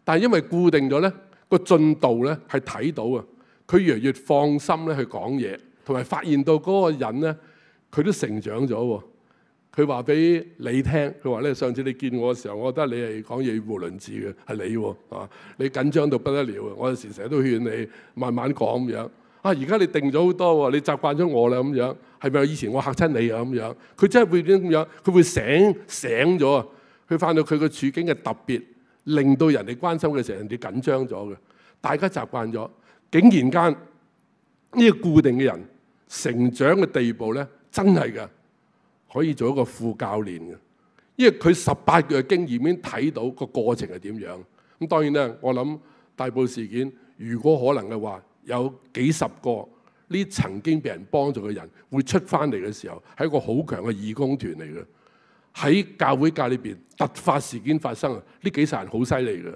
但係因為固定咗咧，個進度咧係睇到啊，佢越嚟越放心咧去講嘢，同埋發現到嗰個人咧佢都成長咗喎。佢話俾你聽，佢話咧，上次你見我嘅時候，我覺得你係講嘢語無倫次嘅，係你喎，啊，你緊張到不得了啊！我有時成日都勸你慢慢講咁樣。啊，而家你定咗好多喎，你習慣咗我啦咁樣，係咪以前我嚇親你啊咁樣？佢真係會點咁樣？佢會醒咗啊！佢翻到佢個處境嘅特別，令到人哋關心嘅時候，人哋緊張咗嘅。大家習慣咗，竟然間呢個固定嘅人成長嘅地步咧，真係㗎。可以做一個副教練嘅，因為佢18個月嘅經驗已經睇到個過程係點樣。咁當然咧，我諗大埔事件如果可能嘅話，有幾十個呢曾經被人幫助嘅人會出翻嚟嘅時候，係一個好強嘅義工團嚟嘅。喺教會界裏邊突發事件發生啊，呢幾十人好犀利嘅。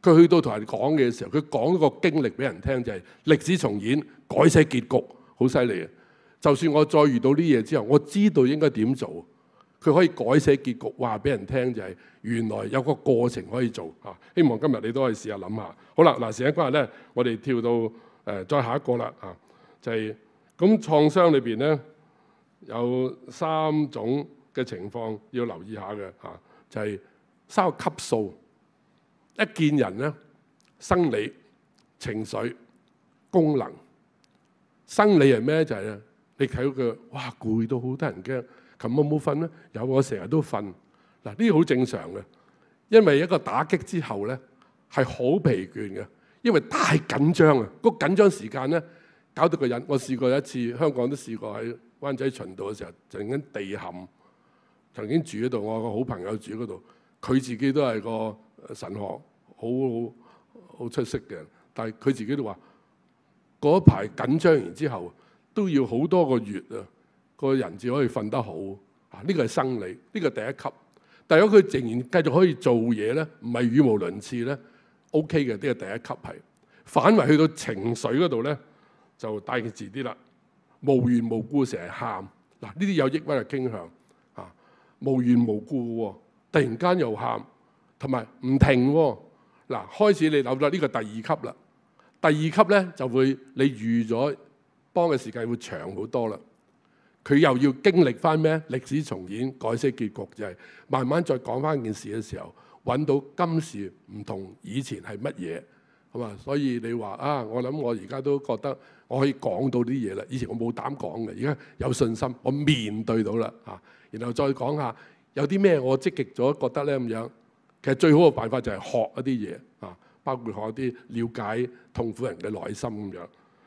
佢去到同人講嘅時候，佢講一個經歷俾人聽，就係歷史重演，改寫結局，好犀利嘅。就算我再遇到啲嘢之後，我知道應該點做，佢可以改寫結局，話俾人聽就係原來有個過程可以做啊！希望今日你都可以試下諗下。好啦，嗱，時間關係咧，我哋跳到再下一個啦啊，就係咁創傷裏邊咧有3種嘅情況要留意下嘅啊，就係3個級數。一見人咧，生理、情緒、功能。生理係咩？就係咧。你睇到佢，哇，攰到好得人驚。琴晚冇瞓咧，有，我成日都瞓。嗱，呢啲好正常嘅，因為一個打擊之後咧係好疲倦嘅，因為太緊張啊。嗰緊張時間咧搞到個人，我試過一次，香港都試過喺灣仔循道嘅時候，曾經地陷，曾經住喺度，我個好朋友住嗰度，佢自己都係個神學好出色嘅，但係佢自己都話嗰一排緊張完之後，都要好多個月啊，個人至可以瞓得好啊！呢個係生理，呢個係第一級。但係如果佢仍然繼續可以做嘢咧，唔係語無倫次咧 ，OK 嘅，呢個第一級係。反為去到情緒嗰度咧，就大件事啲啦，無緣無故成日喊。嗱，呢啲有抑鬱嘅傾向啊，無緣無故喎，突然間又喊，同埋唔停喎。嗱，開始你諗到呢個第2級啦。第2級咧就會你預咗。幫嘅時間會長好多啦，佢又要經歷翻咩歷史重演、改寫結局，就係慢慢再講翻件事嘅時候，揾到今時唔同以前係乜嘢，係嘛？所以你話啊，我諗我而家都覺得我可以講到啲嘢啦。以前我冇膽講嘅，而家有信心，我面對到啦嚇。然後再講下有啲咩我積極咗覺得咧咁樣。其實最好嘅辦法就係學一啲嘢啊，包括學一啲了解痛苦人嘅內心咁樣。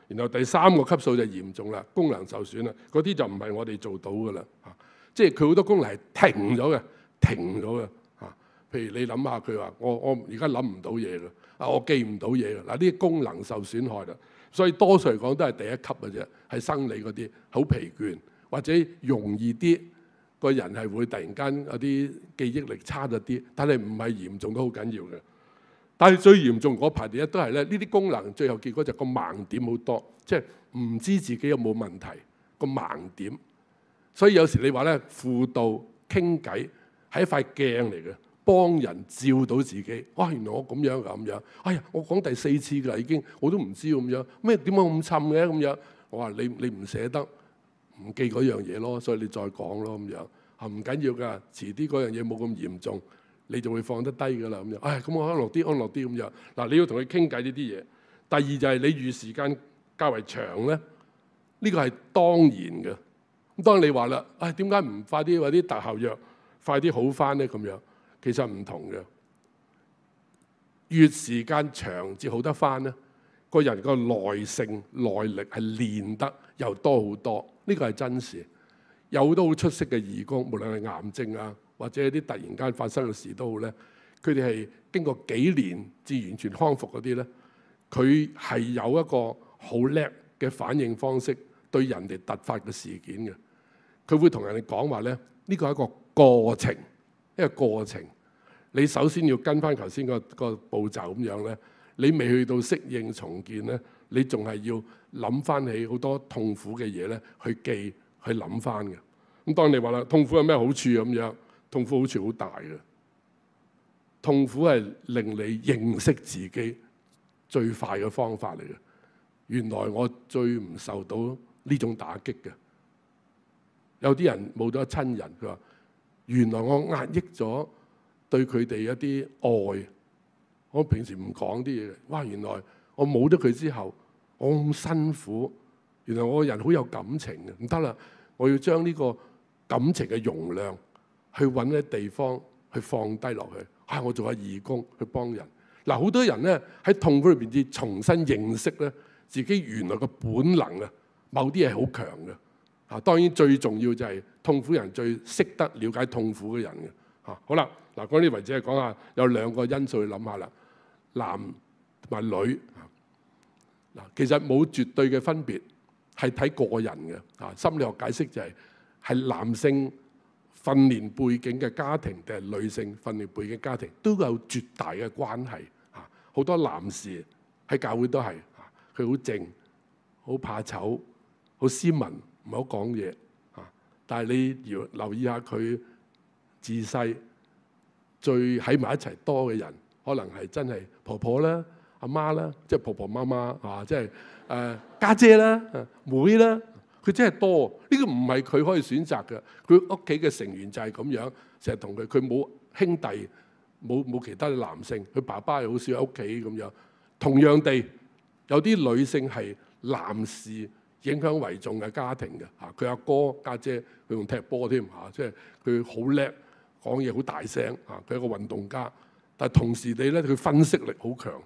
然後第3個級數就嚴重啦，功能受損啦，嗰啲就唔係我哋做到噶啦嚇，即係佢好多功能係停咗嘅，停咗嘅嚇。譬如你諗下佢話，我而家諗唔到嘢啦，啊我記唔到嘢啦，嗱呢啲功能受損害啦，所以多數嚟講都係第1級嘅啫，係生理嗰啲好疲倦或者容易啲，個人係會突然間有啲記憶力差咗啲，但係唔係嚴重都好緊要嘅。但係最嚴重嗰排第一都係咧，呢啲功能最後結果就個盲點好多，即係唔知自己有冇問題個盲點。所以有時你話咧，輔導傾偈係一塊鏡嚟嘅，幫人照到自己。哇！原來我咁樣咁樣，哎呀，我講第4次㗎啦，已經我都唔知咁樣咩點解咁沉嘅咁樣。我話你唔捨得唔記嗰樣嘢咯，所以你再講咯咁樣係唔緊要㗎，遲啲嗰樣嘢冇咁嚴重。你就會放得低㗎啦咁樣，唉，咁我安樂啲咁樣。嗱，你要同佢傾偈呢啲嘢。第2就係你預時間較為長咧，呢個係當然嘅。咁當你話啦，唉，點解唔快啲或啲特效藥快啲好翻咧？咁樣其實唔同嘅。越時間長至好得翻咧，個人個耐性耐力係練得又多好多。呢個係真事。有好多好出色嘅義工，無論係癌症啊，或者啲突然間發生嘅事都好咧，佢哋係經過幾年至完全康復嗰啲咧，佢係有一個好叻嘅反應方式對人哋突發嘅事件嘅。佢會同人哋講話咧，呢個係一個過程，一個過程。你首先要跟翻頭先個步驟咁樣咧，你未去到適應重建咧，你仲係要諗翻起好多痛苦嘅嘢咧，去記去諗翻嘅。咁當你話啦，痛苦有咩好處咁樣？痛苦好處好大嘅。痛苦係令你認識自己最快嘅方法嚟嘅。原來我最唔受到呢種打擊嘅。有啲人冇咗親人，佢話原來我壓抑咗對佢哋一啲愛，我平時唔講啲嘢。哇！原來我冇咗佢之後，我咁辛苦。原來我個人好有感情嘅，唔得啦！我要將呢個感情嘅容量去揾啲地方去放低落去。我做下義工去幫人。嗱，好多人咧喺痛苦裏邊至重新認識咧自己原來嘅本能啊，某啲係好強嘅。當然最重要就係痛苦人最識得了解痛苦嘅人嘅。好啦，嗱，講呢為止係講下有兩個因素去諗下啦，男同埋女。嗱，其實冇絕對嘅分別，係睇個人嘅。心理學解釋就係男性訓練背景嘅家庭定係女性訓練背景嘅家庭都有絕大嘅關係。好多男士喺教會都係，佢好靜，好怕醜，好斯文，唔好講嘢。但係你要留意下佢自細最喺埋一齊多嘅人，可能係真係婆婆啦、阿媽啦，即係婆婆媽媽即係家姐啦、妹啦。佢真係多，呢個唔係佢可以選擇嘅。佢屋企嘅成員就係咁樣，成日同佢冇兄弟，冇其他嘅男性。佢爸爸又好少喺屋企咁樣。同樣地，有啲女性係男士影響為重嘅家庭嘅。佢阿哥家姐佢仲踢波添，即係佢好叻，講嘢好大聲。佢係一個運動家，但係同時地咧，佢分析力好強。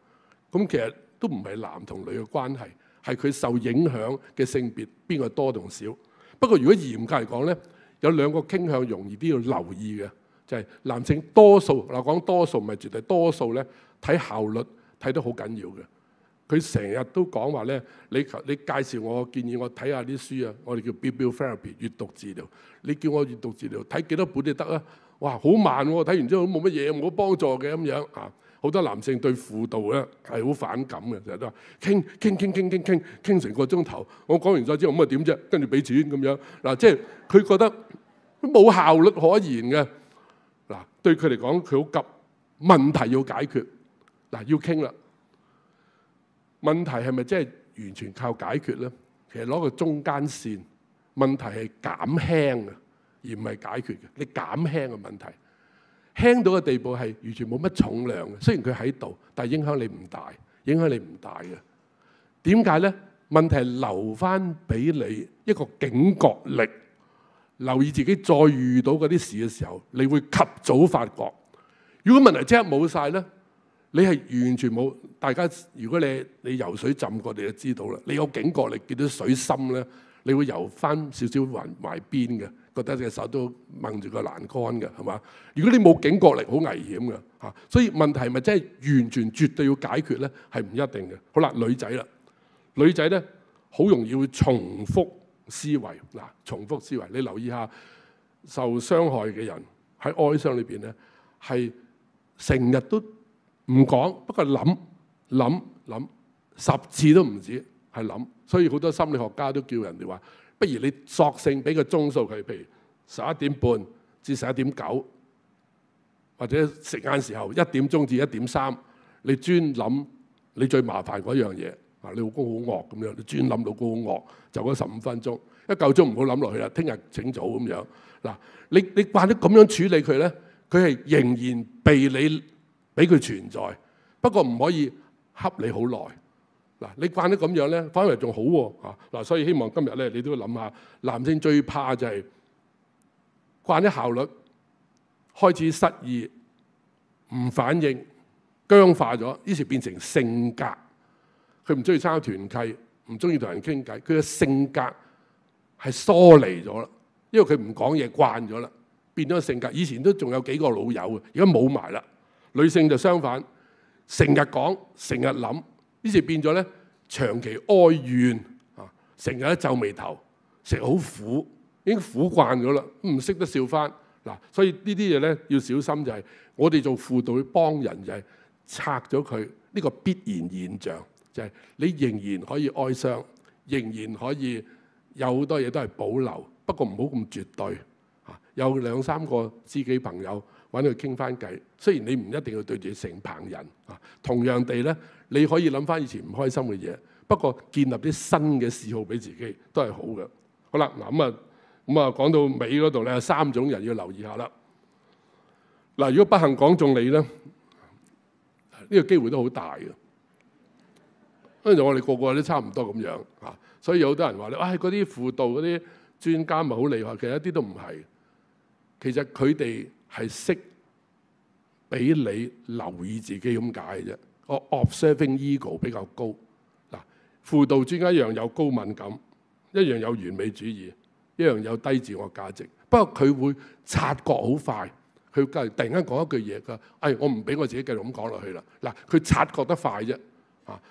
咁其實都唔係男同女嘅關係。係佢受影響嘅性別邊個多同少？不過如果嚴格嚟講咧，有兩個傾向容易啲要留意嘅，就係男性多數嗱，講多數唔係絕對多數咧，睇效率睇得好緊要嘅。佢成日都講話咧，你介紹我建議我睇下啲書啊，我哋叫 bibliotherapy 閱讀治療。你叫我閱讀治療睇幾多本就得啊？哇，好慢喎！睇完之後都冇乜嘢，冇幫助嘅咁樣啊。好多男性對輔導咧係好反感嘅，成日都話傾成個鐘頭，我講完咗之後咁啊點啫？跟住俾錢咁樣嗱，即係佢覺得冇效率可言嘅嗱。對佢嚟講，佢好急，問題要解決嗱，要傾啦。問題係咪真係完全靠解決咧？其實攞個中間線，問題係減輕嘅，而唔係解決嘅。你減輕嘅問題。輕到嘅地步係完全冇乜重量嘅，雖然佢喺度，但係影響你唔大，影響你唔大嘅。點解咧？問題係留翻俾你一個警覺力，留意自己再遇到嗰啲事嘅時候，你會及早發覺。如果問題即刻冇晒咧，你係完全冇。大家如果你游水浸過，你就知道啦。你有警覺力，見到水深咧，你會游翻少少埋邊嘅。覺得隻手都掹住個欄杆嘅，係嘛？如果你冇警覺力，好危險嘅嚇。所以問題係咪真係完全絕對要解決咧？係唔一定嘅。好啦，女仔啦，女仔咧好容易會重複思維嗱，重複思維。你留意下，受傷害嘅人喺哀傷裏邊咧，係成日都唔講，不過諗10次都唔止，係諗。所以好多心理學家都叫人哋話，不如你索性俾個鐘數佢，譬如11:30至11:9，或者食晏時候1點鐘至1點3，你專諗你最麻煩嗰樣嘢。你老公好惡咁樣，你專諗老公好惡，就嗰15分鐘，一夠鐘唔好諗落去啦，聽日請早咁樣。嗱，你慣咗咁樣處理佢咧，佢係仍然被你俾佢存在，不過唔可以恰你好耐。嗱，你慣咗咁樣咧，反而仲好喎嗱，所以希望今日咧，你都要諗下，男性最怕就係慣咗效率，開始失意，唔反應，僵化咗，於是變成性格。佢唔中意參加團契，唔中意同人傾偈，佢嘅性格係疏離咗啦。因為佢唔講嘢慣咗啦，變咗性格。以前都仲有幾個老友嘅，而家冇埋啦。女性就相反，成日講，成日諗，於是變咗咧長期哀怨啊，成日都皺眉頭，成日好苦，已經苦慣咗啦，唔識得笑翻嗱。所以呢啲嘢咧要小心，就係我哋做輔導去幫人，就係拆咗佢呢個必然現象，就係你仍然可以哀傷，仍然可以有好多嘢都係保留，不過唔好咁絕對啊。有2、3個知己朋友揾佢傾翻偈，雖然你唔一定要對住成棚人啊。同樣地咧，你可以諗翻以前唔開心嘅嘢，不過建立啲新嘅嗜好俾自己都係好嘅。好啦，嗱咁啊講到尾嗰度咧，3種人要留意下啦。嗱，如果不幸講中你咧，呢個機會都好大嘅，跟住我哋個個都差唔多咁樣啊。所以有好多人話咧，嗰啲輔導嗰啲專家咪好厲害，其實一啲都唔係。其實佢哋係識俾你留意自己咁解嘅啫。個 observing ego 比較高。嗱，輔導專家一樣有高敏感，一樣有完美主義，一樣有低自我價值。不過佢會察覺好快，佢突然間講一句嘢㗎，我唔俾我自己繼續咁講落去啦。嗱，佢察覺得快啫。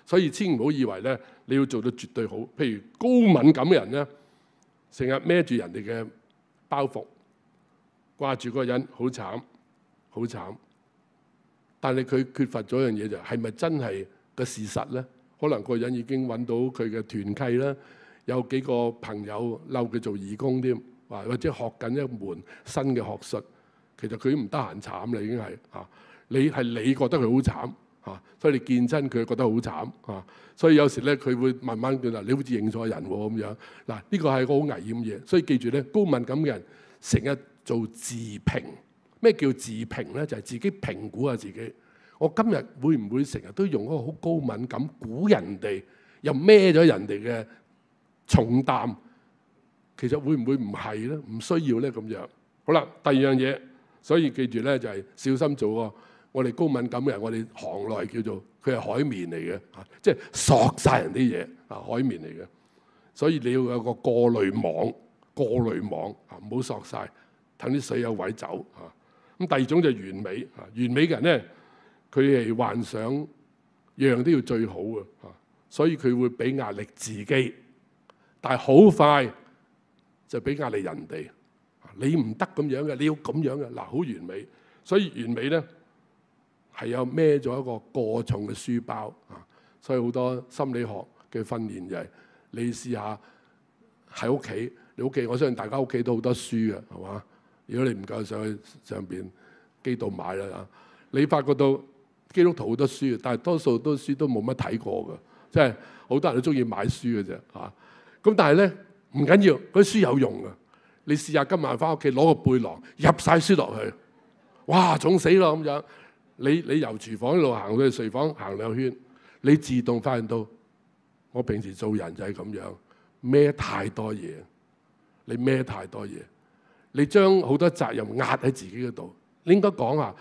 所以千祈唔好以為咧你要做到絕對好。譬如高敏感嘅人咧，成日孭住人哋嘅包袱，掛住嗰個人，好慘，好慘。但係佢缺乏咗一樣嘢，就係咪真係個事實咧？可能個人已經揾到佢嘅團契啦，有幾個朋友嬲佢做義工添，或者學緊一門新嘅學術。其實佢唔得閒慘啦，已經係你覺得佢好慘。所以你見真佢覺得好慘啊！所以有時咧佢會慢慢叫啦，你好似認錯人喎咁樣。嗱，呢個係個好危險嘅嘢，所以記住咧，高敏感嘅人成日做自評。咩叫自評咧？就係自己評估下自己。我今日會唔會成日都用嗰個好高敏感估人哋，又孭咗人哋嘅重擔？其實會唔會唔係咧？唔需要咧咁樣。好啦，第2樣嘢，所以記住咧就係小心做喎。我哋高敏感嘅人，我哋行內叫做佢係海綿嚟嘅，即係索晒人啲嘢啊，海綿嚟嘅。所以你要有個過濾網唔好索晒，等啲水有位走啊。咁第2種就係完美啊，完美嘅人咧，佢係幻想樣樣都要最好嘅啊，所以佢會俾壓力自己，但係好快就俾壓力人哋。你唔得咁樣嘅，你要咁樣嘅嗱，好完美。所以完美咧，係有孭咗一個過重嘅書包啊！所以好多心理學嘅訓練就係你試下喺屋企，你屋企我相信大家屋企都好多書嘅，係嘛？如果你唔夠上去上邊機度買啦啊！你發覺到基督徒好多書，但係多數都書都冇乜睇過嘅，即係好多人都中意買書嘅啫嚇。咁但係咧唔緊要，嗰啲書有用嘅。你試下今晚翻屋企攞個背囊入晒書落去，哇！重死咯咁樣。你由廚房一路行去睡房行2圈，你自動發現到我平時做人就係咁樣，孭太多嘢，你孭太多嘢，你將好多責任壓喺自己嗰度。你應該講下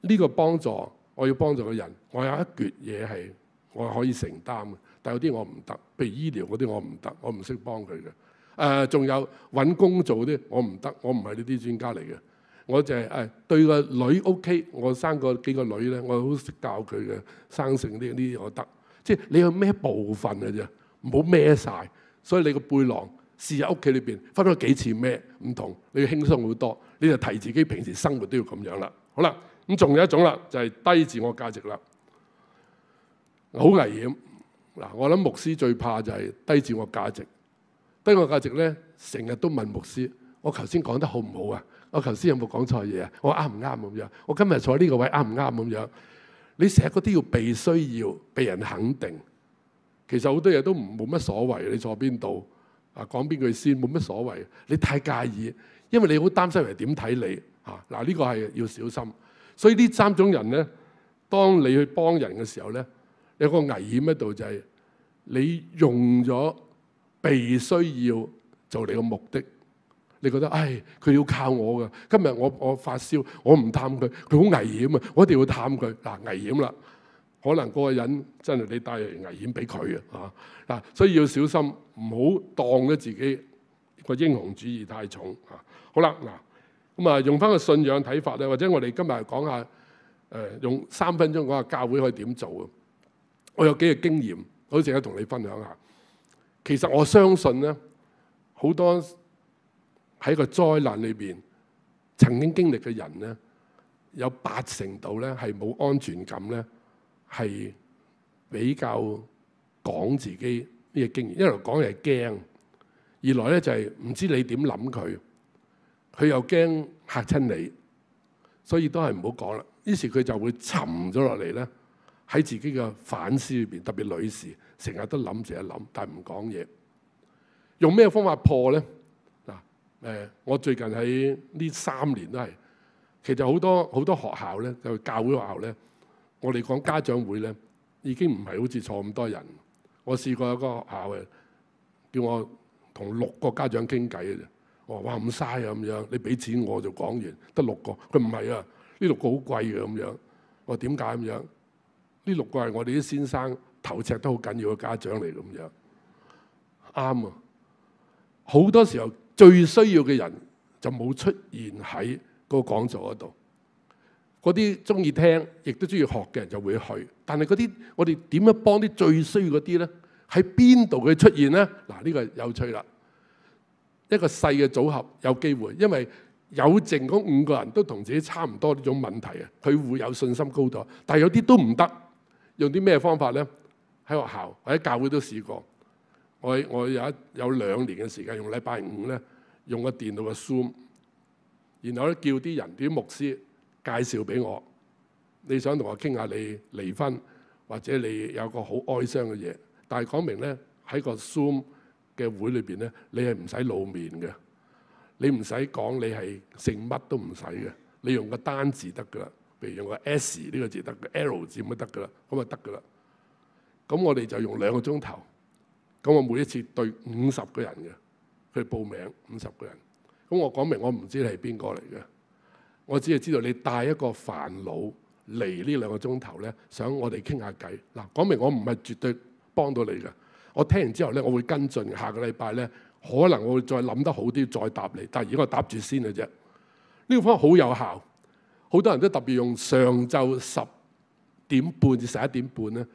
呢個幫助，我要幫助個人，我有一橛嘢係我可以承擔嘅，但有啲我唔得，譬如醫療嗰啲我唔得，我唔識幫佢嘅。仲有揾工做啲我唔得，我唔係呢啲專家嚟嘅。我就係對個女 OK， 我生過幾個女咧，我好識教佢嘅生性呢啲我得。即係你有咩部分嘅啫，唔好孭晒。所以你個背囊試下屋企裏邊分咗幾次孭唔同，你要輕鬆好多。你就提自己平時生活都要咁樣啦。好啦，咁仲有一種啦，就係低自我價值啦，好危險嗱。我諗牧師最怕就係低自我價值。低自我價值咧，成日都問牧師：我頭先講得好唔好啊？我頭先有冇講錯嘢啊？我啱唔啱咁樣？我今日坐呢個位啱唔啱咁樣？你成日嗰啲要被需要、被人肯定，其實好多嘢都冇乜所謂。你坐邊度啊？講邊句先冇乜所謂。你太介意，因為你好擔心人點睇你啊！嗱，呢個係要小心。所以呢3種人咧，當你去幫人嘅時候咧，有個危險喺度就係你用咗被需要做你個目的。你覺得佢要靠我㗎。今日我發燒，我唔探佢，佢好危險啊！我一定要探佢。危險啦，可能嗰個人真係你帶嚟危險俾佢啊！所以要小心，唔好當咗自己個英雄主義太重啊！好啦，咁啊用翻個信仰睇法咧，或者我哋今日講下用3分鐘講下教會可以點做啊！我有幾個經驗，好值得同你分享下。其實我相信咧，好多喺個災難裏邊曾經經歷嘅人咧，有80%度咧係冇安全感咧，係比較講自己呢個經驗。一來講係驚，二來咧就係唔知你點諗佢，佢又驚嚇親你，所以都係唔好講啦。於是佢就會沉咗落嚟咧，喺自己嘅反思裏邊，特別女士成日都諗，成日諗，但係唔講嘢。用咩方法破咧？我最近喺呢3年都係，其實好多學校咧，就教會學校咧，我哋講家長會咧，已經唔係好似坐咁多人。我試過有個學校叫我同6個家長傾偈嘅啫。我話咁嘥啊咁樣，你俾錢我就講完，得6個。佢唔係啊，呢6個好貴嘅咁樣。我話點解咁樣？呢6個係我哋啲先生頭赤都好緊要嘅家長嚟咁樣。啱啊！好多時候最需要嘅人就冇出現喺個講座嗰度。嗰啲中意聽，亦都中意學嘅人就會去。但係嗰啲我哋點樣幫啲最需要嗰啲咧？喺邊度佢出現咧？呢個有趣啦。一個細嘅組合有機會，因為有剩嗰5個人都同自己差唔多呢種問題啊，佢會有信心高度。但係有啲都唔得，用啲咩方法咧？喺學校或者教會都試過。我有2年嘅時間，用禮拜5咧，用個電腦嘅 Zoom， 然後咧叫啲人啲牧師介紹俾我，你想同我傾下你離婚或者你有個好哀傷嘅嘢，但係講明咧喺個 Zoom 嘅會裏邊咧，你係唔使露面嘅，你唔使講你係姓乜都唔使嘅，你用個單字得噶啦，譬如用個 S 呢個字得嘅 ，L 字咁就得噶啦，咁就得噶啦。咁我哋就用2個鐘頭。咁我每一次對50個人嘅，佢報名50個人。咁我講明我唔知你係邊個嚟嘅，我只係知道你帶一個煩惱嚟呢2個鐘頭咧，想我哋傾下偈。講明我唔係絕對幫到你嘅。我聽完之後咧，我會跟進。下個禮拜咧，可能我會再諗得好啲，再答你。但係而家我答住先嘅啫。呢個方法好有效，好多人都特別用上晝10點半至11點半咧。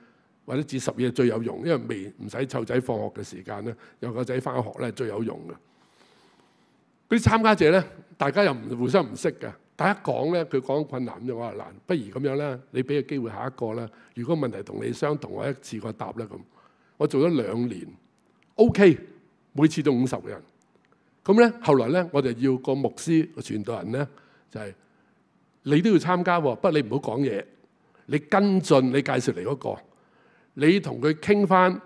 或者至12點最有用，因為唔使湊仔放學嘅時間咧，有個仔翻學咧最有用嘅。嗰啲參加者咧，大家又互相唔識嘅，大家講咧，佢講困難咁，我話難，不如咁樣咧，你俾個機會下一個啦。如果問題同你相同，我一次過答啦咁。我做咗2年 ，OK， 每次都50個人。咁咧，後來咧，我就要個牧師、個傳道人咧，就係你都要參加喎，不過你唔好講嘢，你跟進你介紹嚟嗰個。你同佢傾翻呢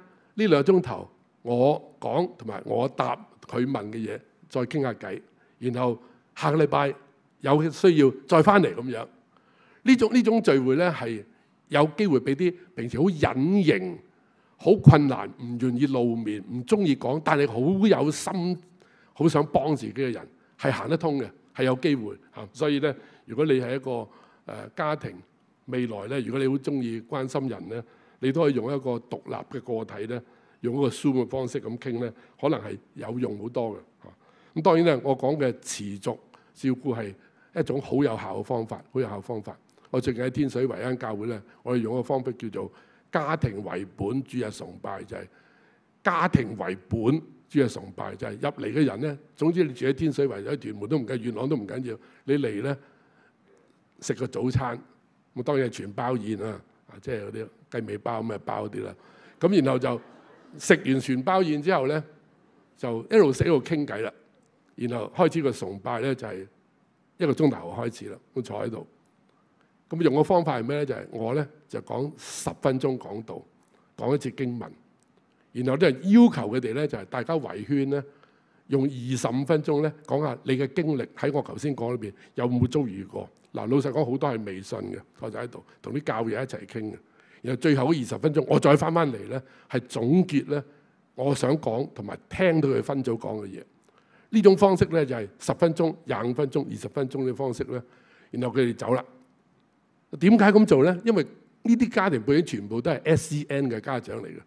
2個鐘頭，我講同埋我答佢問嘅嘢，再傾下偈。然後下個禮拜有需要再翻嚟咁樣。呢種聚會咧係有機會俾啲平時好隱形、好困難、唔願意露面、唔中意講，但係好有心、好想幫自己嘅人係行得通嘅，係有機會嚇。所以咧，如果你係一個家庭未來咧，如果你好中意關心人咧，你都可以用一個獨立嘅個體咧，用一個 Zoom 嘅方式咁傾咧，可能係有用好多嘅嚇。咁當然咧，我講嘅持續照顧係一種好有效嘅方法，好有效方法。我最近喺天水圍間教會咧，我哋用個方法叫做家庭為本主日崇拜，就係家庭為本主日崇拜，就係入嚟嘅人咧，總之你住喺天水圍、喺屯門都唔緊要，元朗都唔緊要，你嚟咧食個早餐，咁當然係全包宴啊，即係嗰啲雞尾包咁嘅包啲啦。咁然後就食完全包宴之後咧，就一路食一路傾偈啦。然後開始個崇拜咧，就係1個鐘頭開始啦。我坐喺度，咁用嘅方法係咩咧？就係我咧就講10分鐘講道，講一節經文。然後都係要求佢哋咧，就係大家圍圈咧，用25分鐘咧講下你嘅經歷喺我頭先講裏邊有冇遭遇過。嗱，老實講好多係未信嘅，坐喺度同啲教友一齊傾嘅。然後最後20分鐘，我再翻嚟咧，係總結咧我想講同埋聽到佢分組講嘅嘢。呢種方式咧就係10分鐘、25分鐘、20分鐘嘅方式咧，然後佢哋走啦。點解咁做咧？因為呢啲家庭背景全部都係 SEN 嘅家長嚟嘅，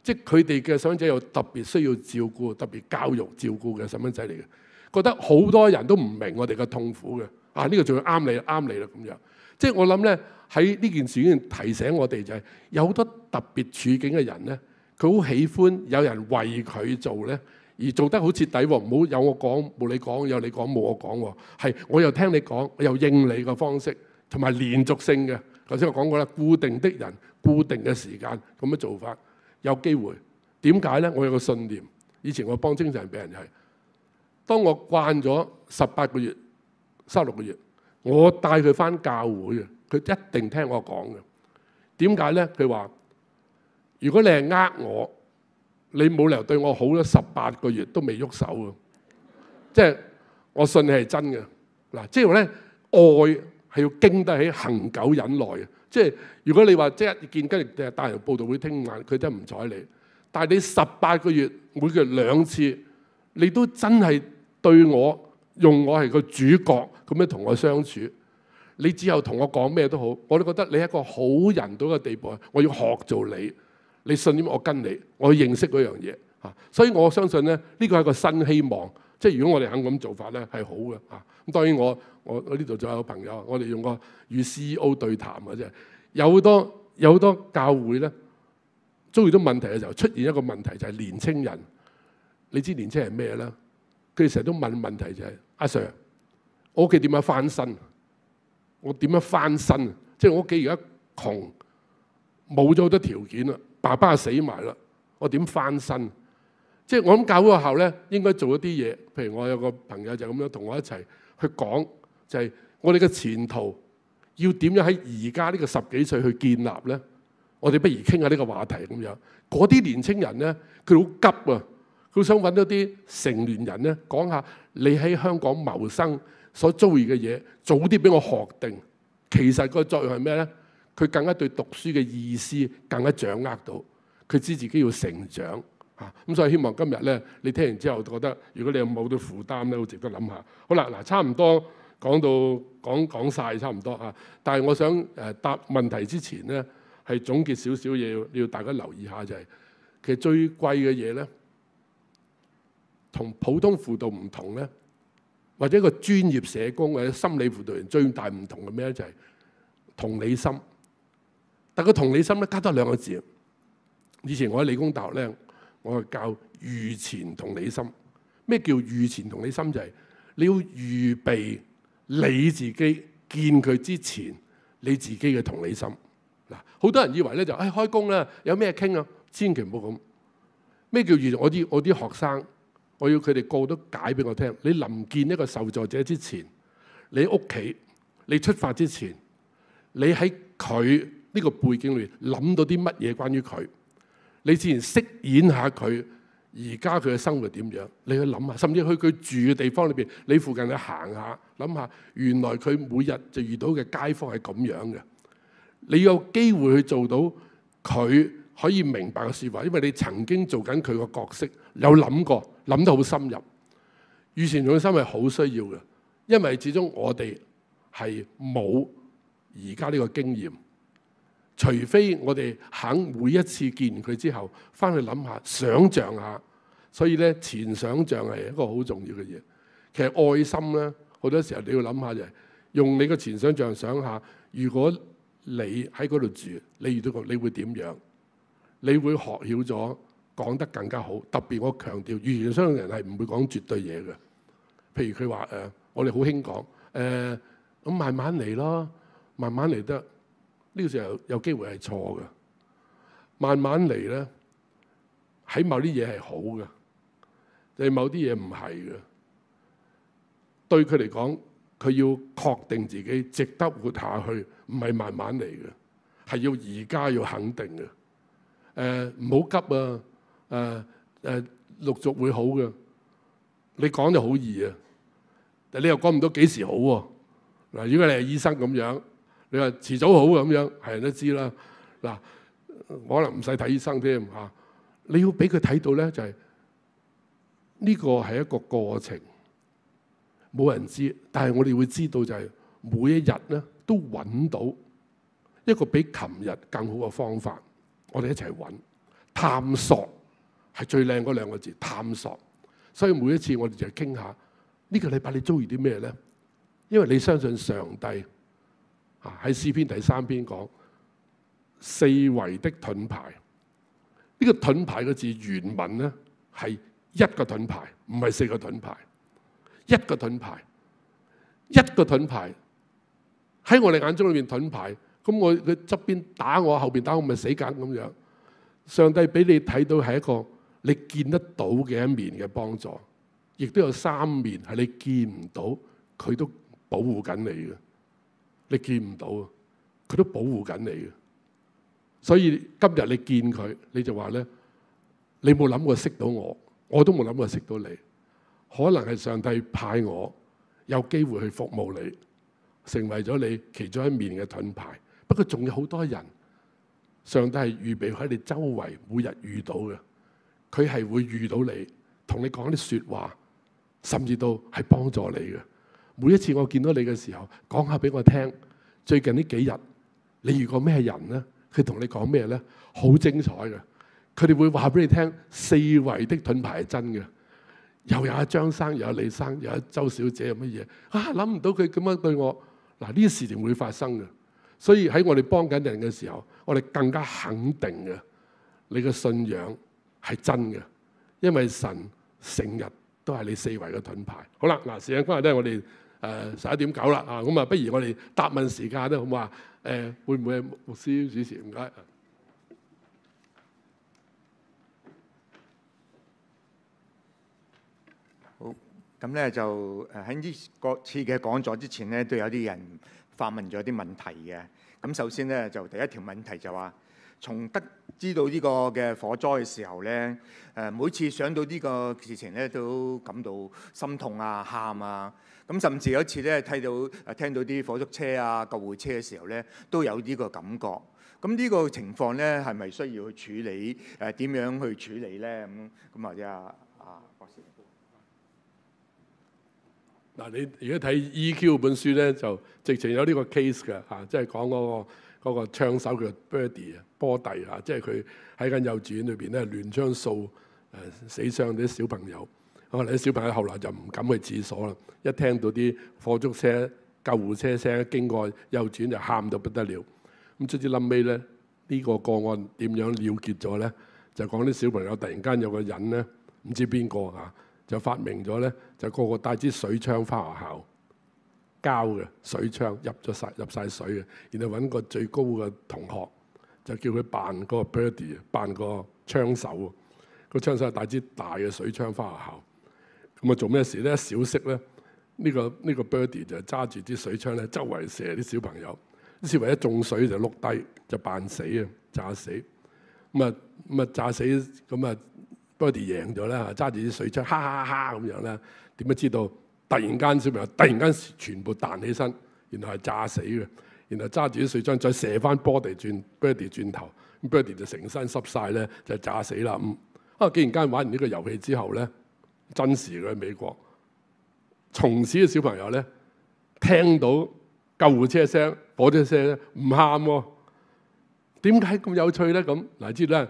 即係佢哋嘅細蚊仔有特別需要照顧、特別教育照顧嘅細蚊仔嚟嘅。覺得好多人都唔明我哋嘅痛苦嘅，呢個仲要啱你啦咁樣。即係我諗咧，喺呢件事已經提醒我哋就係有好多特別處境嘅人咧，佢好喜歡有人為佢做咧，而做得好徹底喎。唔好有我講冇你講，有你講冇我講喎。係我又聽你講，我又應你嘅方式，同埋連續性嘅。頭先我講過啦，固定的人、固定嘅時間咁樣做法，有機會。點解咧？我有個信念，以前我幫精神病人係，當我慣咗18個月、36個月，我帶佢返教會嘅，佢一定聽我講嘅。點解咧？佢話：如果你係我，你冇理由對我好咗18個月都未喐手嘅。即係我信你係真嘅。嗱，即係話咧，愛係要經得起恆久忍耐嘅。即係如果你話即係見跟住大型報道會聽晚，佢真係唔睬你。但係你18個月每個月2次，你都真係對我用我係個主角咁樣同我相處。你之後同我講咩都好，我都覺得你係一個好人到嘅地步。我要學做你，你信點我跟你，我要認識嗰樣嘢嚇。所以我相信咧，呢個係一個新希望。即係如果我哋肯咁做法咧，係好嘅嚇。咁當然我呢度仲有朋友，我哋用個與 CEO 對談嘅啫。有好多教會咧，遭遇到問題嘅時候，出現一個問題就係年青人。你知年青人係咩咧？佢哋成日都問問題就係：阿 Sir， 我屋企點樣翻身？我點樣翻身？即係我屋企而家窮，冇咗好多條件啦，爸爸死埋啦，我點翻身？即係我諗教會學校咧，應該做一啲嘢。譬如我有個朋友就咁樣同我一齊去講，就係我哋嘅前途要點樣喺而家呢個10幾歲去建立咧？我哋不如傾下呢個話題咁樣。嗰啲年青人咧，佢好急啊！佢想揾到啲成年人咧，講下你喺香港謀生所遭遇嘅嘢，早啲俾我學定。其實個作用係咩咧？佢更加對讀書嘅意思更加掌握到，佢知自己要成長嚇。咁所以希望今日咧，你聽完之後覺得，如果你有冇到負擔咧，好值得諗下。好啦，嗱，差唔多講晒差唔多嚇。但係我想答問題之前咧，係總結少少嘢，要大家留意下就係，其實最貴嘅嘢咧，同普通輔導唔同咧，或者一個專業社工或者心理輔導員最大唔同嘅咩咧，就係同理心。但個同理心咧，加多2個字。以前我喺理工大學咧，我係教預前同理心。咩叫預前同理心？就係你要預備你自己見佢之前，你自己嘅同理心。嗱，好多人以為咧就開工啦，有咩傾啊？千祈唔好咁。咩叫預？我啲學生，我要佢哋個個都解俾我聽。你臨見一個受助者之前，你屋企，你出發之前，你喺佢呢個背景裏面諗到啲乜嘢關於佢？你自然飾演下佢而家佢嘅生活點樣？你去諗下，甚至去佢住嘅地方裏邊，你附近去行下，諗下原來佢每日就遇到嘅街坊係咁樣嘅。你有機會去做到佢可以明白嘅説話，因為你曾經做緊佢個角色，有諗過，諗得好深入。預前同理心係好需要嘅，因為始終我哋係冇而家呢個經驗，除非我哋肯每一次見完佢之後，翻去諗下、想像下。所以咧，前想像係一個好重要嘅嘢。其實愛心咧，好多時候你要諗下就係用你個前想像想下，如果你喺嗰度住，你遇到個，你會點樣？你會學曉咗講得更加好。特別我強調，預言相信人係唔會講絕對嘢嘅。譬如佢話我哋好興講咁慢慢嚟咯，慢慢嚟得。呢個時候有機會係錯嘅。慢慢嚟咧，喺某啲嘢係好嘅，但係某啲嘢唔係嘅。對佢嚟講，佢要確定自己值得活下去，唔係慢慢嚟嘅，係要而家要肯定嘅。唔好急啊！陸續會好嘅。你講就好易啊，但你又講唔到幾時好喎。嗱，如果你係醫生咁樣，你話遲早好咁樣，係人都知啦。嗱，可能唔使睇醫生添嚇。你要俾佢睇到咧，就係呢個係一個過程，冇人知，但係我哋會知道就係每一日咧都揾到一個比琴日更好嘅方法，我哋一齊揾探索係最靚嗰兩個字，探索。所以每一次我哋就傾下呢個禮拜你遭遇啲咩咧？因為你相信上帝喺詩篇第3篇講四圍的盾牌，呢個盾牌嘅字原文咧係一個盾牌，唔係4個盾牌，一個盾牌，一個盾牌喺我哋眼中裏面盾牌，咁我佢側邊打我，後邊打我，咪死梗咁樣。上帝俾你睇到係一個你見得到嘅一面嘅幫助，亦都有3面係你見唔到，佢都保護緊你嘅。你見唔到，佢都保護緊你嘅。所以今日你見佢，你就話咧，你冇諗過識到我，我都冇諗過識到你。可能係上帝派我有機會去服務你，成為咗你其中一面嘅盾牌。不過仲有好多人，上帝係預備喺你周圍每日遇到嘅。佢係會遇到你，同你講啲説話，甚至到係幫助你嘅。每一次我見到你嘅時候，講下俾我聽。最近呢幾日，你遇過咩人呢？佢同你講咩呢？好精彩嘅。佢哋會話俾你聽，四圍的盾牌係真嘅。又有阿張生，又有李生，又有周小姐，有乜嘢啊？諗唔到佢咁樣對我。嗱，呢啲事情會發生嘅。所以喺我哋幫緊人嘅時候，我哋更加肯定嘅，你嘅信仰係真嘅，因為神成日都係你四圍嘅盾牌。好啦，嗱，時間關係咧，我哋11:09啦啊，咁啊，不如我哋答問時間咧，好唔好啊？會唔會係牧師主持？唔該。好，咁咧就喺呢個次嘅講座之前咧，都有啲人發問咗啲問題嘅。咁首先咧，就第一條問題就話，從得知道呢個嘅火災嘅時候咧，每次想到呢個事情咧，都感到心痛啊、喊啊。咁甚至有一次咧，聽到啲火燭車啊、救護車嘅時候咧，都有呢個感覺。咁呢個情況咧，係咪需要去處理？點樣去處理咧？咁或者博士。嗱，你如果睇 EQ 本書咧，就直情有呢個 case 嘅嚇，即係講嗰個槍手叫 Birdie 啊，波弟啊，即係佢喺間幼稚園裏邊咧亂槍掃死傷啲小朋友。可能啲小朋友後來就唔敢去廁所啦，一聽到啲火燭車、救護車聲經過幼稚園就喊到不得了。咁卒之臨尾咧，呢個個案點樣了結咗咧？就講啲小朋友突然間有個人咧，唔知邊個嚇，就發明咗咧，就個個帶支水槍翻學校，膠嘅水槍入晒水嘅，然後揾個最高嘅同學就叫佢扮嗰個 Birdie， 扮個槍手，個槍手係帶支大嘅水槍翻學校。咁啊做咩事咧？一小息咧，呢個 Birdie 就揸住啲水槍咧，周圍射啲小朋友。啲小朋友一中水就碌低，就扮死啊，炸死。咁啊炸死，咁啊 Birdie 贏咗啦，揸住啲水槍，哈哈哈咁樣啦。點解知道？突然間小朋友突然間全部彈起身，然後係炸死嘅。然後揸住啲水槍再射翻Birdie轉頭，咁 Birdie 就成身濕晒咧，就炸死啦。既然間玩完呢個遊戲之後咧，真實嘅美國，從此嘅小朋友咧，聽到救護車聲、火車聲咧，唔喊喎。點解咁有趣咧？咁嗱，知道咧，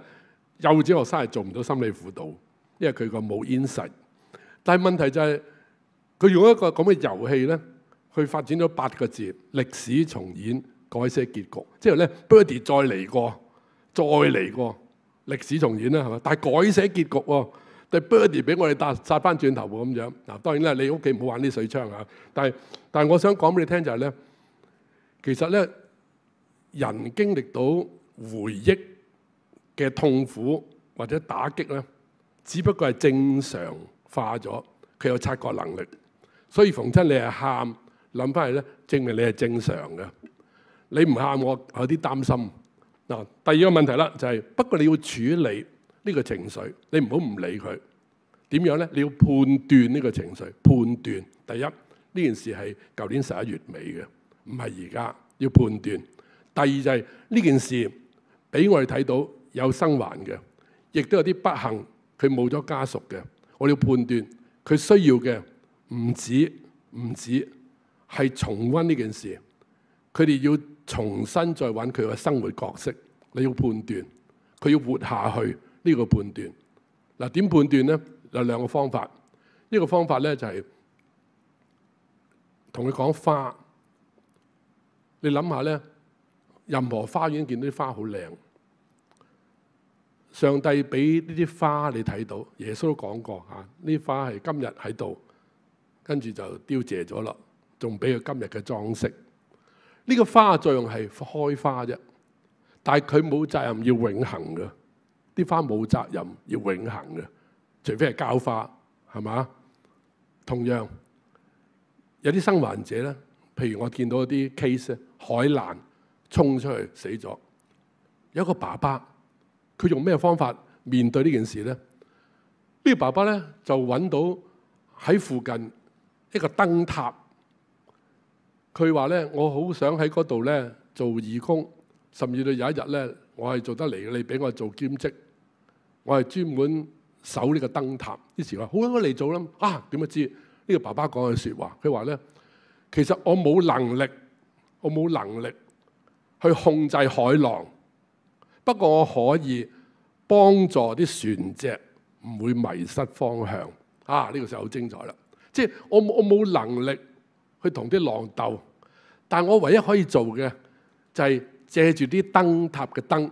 幼稚學生係做唔到心理輔導，因為佢個冇 insight。但係問題就係，佢用一個咁嘅遊戲咧，去發展咗8個字：歷史重演，改寫結局。即係咧 ，Birdie 再嚟過，歷史重演啦，係嘛？但係改寫結局喎。但 Birdie 俾我哋殺翻轉頭喎咁樣。嗱，當然啦，你屋企唔好玩啲水槍啊。但係我想講俾你聽就係咧，其實咧，人經歷到回憶嘅痛苦或者打擊咧，只不過係正常化咗，佢有察覺能力。所以逢親你係喊，諗翻嚟咧，證明你係正常嘅。你唔喊，我有啲擔心。嗱，第二個問題啦，就係不過你要處理呢個情緒，你唔好唔理佢。點樣咧？你要判斷呢個情緒。判斷第一，呢件事係舊年11月尾嘅，唔係而家。要判斷。第二就係呢件事俾我哋睇到有生還嘅，亦都有啲不幸佢冇咗家屬嘅，我哋要判斷佢需要嘅唔止係重溫呢件事，佢哋要重新再揾佢嘅生活角色。你要判斷佢要活下去呢個判斷。嗱，點判斷咧？有兩個方法。一個方法咧就係同佢講花。你諗下咧，任何花園見到啲花好靚，上帝俾呢啲花你睇到，耶穌都講過嚇，呢啲花係今日喺度，跟住就凋謝咗啦，仲俾佢今日嘅裝飾。呢個花嘅作用係開花啫，但係佢冇責任要永恆嘅，啲花冇責任要永恆嘅，除非係膠花，係嘛？同樣有啲生還者咧，譬如我見到一啲 case 咧，海難衝出去死咗，有一個爸爸，佢用咩方法面對呢件事咧？呢個爸爸咧就揾到喺附近一個燈塔，佢話咧：我好想喺嗰度咧做義工，甚至到有一日咧，我係做得嚟嘅，你俾我做兼職，我係專門守呢個燈塔。於是話：好啦，我嚟做啦。啊，點解知呢個爸爸講嘅説話？佢話咧：其實我冇能力去控制海浪，不過我可以幫助啲船隻唔會迷失方向。啊，呢個時候好精彩啦！即係我冇能力去同啲浪鬥，但我唯一可以做嘅就係借住啲燈塔嘅燈，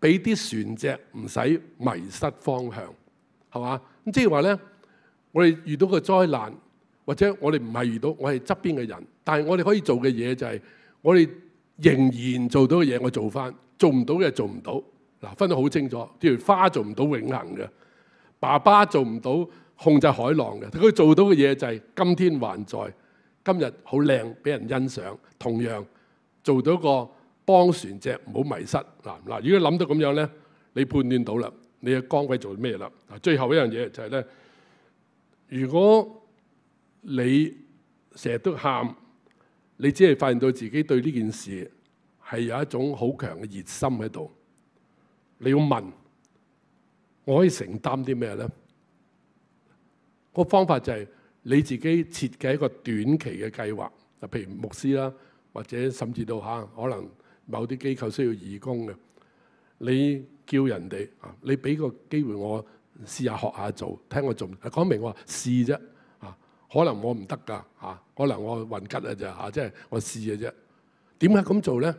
俾啲船隻唔使迷失方向，係嘛？咁即係話咧，我哋遇到個災難，或者我哋唔係遇到，我係側邊嘅人，但係我哋可以做嘅嘢就係，我哋仍然做到嘅嘢，我做翻；做唔到嘅做唔到。嗱，分得好清楚。譬如花做唔到永恆嘅，爸爸做唔到控制海浪嘅，佢做到嘅嘢就係今天還在，今日好靚，俾人欣賞。同樣做到個幫船隻唔好迷失。嗱，如果諗到咁樣咧，你判斷到啦，你嘅崗位做咩啦？嗱，最後一樣嘢就係咧，如果你成日都喊，你只係發現到自己對呢件事係有一種好強嘅熱心喺度。你要問，我可以承擔啲咩咧？個方法就係你自己設計一個短期嘅計劃。嗱，譬如牧師啦，或者甚至到可能某啲機構需要義工嘅，你叫人哋啊，你俾個機會我試下學下做，聽我做。講明我話試啫。可能我唔得㗎嚇，可能我混吉啊咋嚇，即係我試嘅啫。點解咁做咧？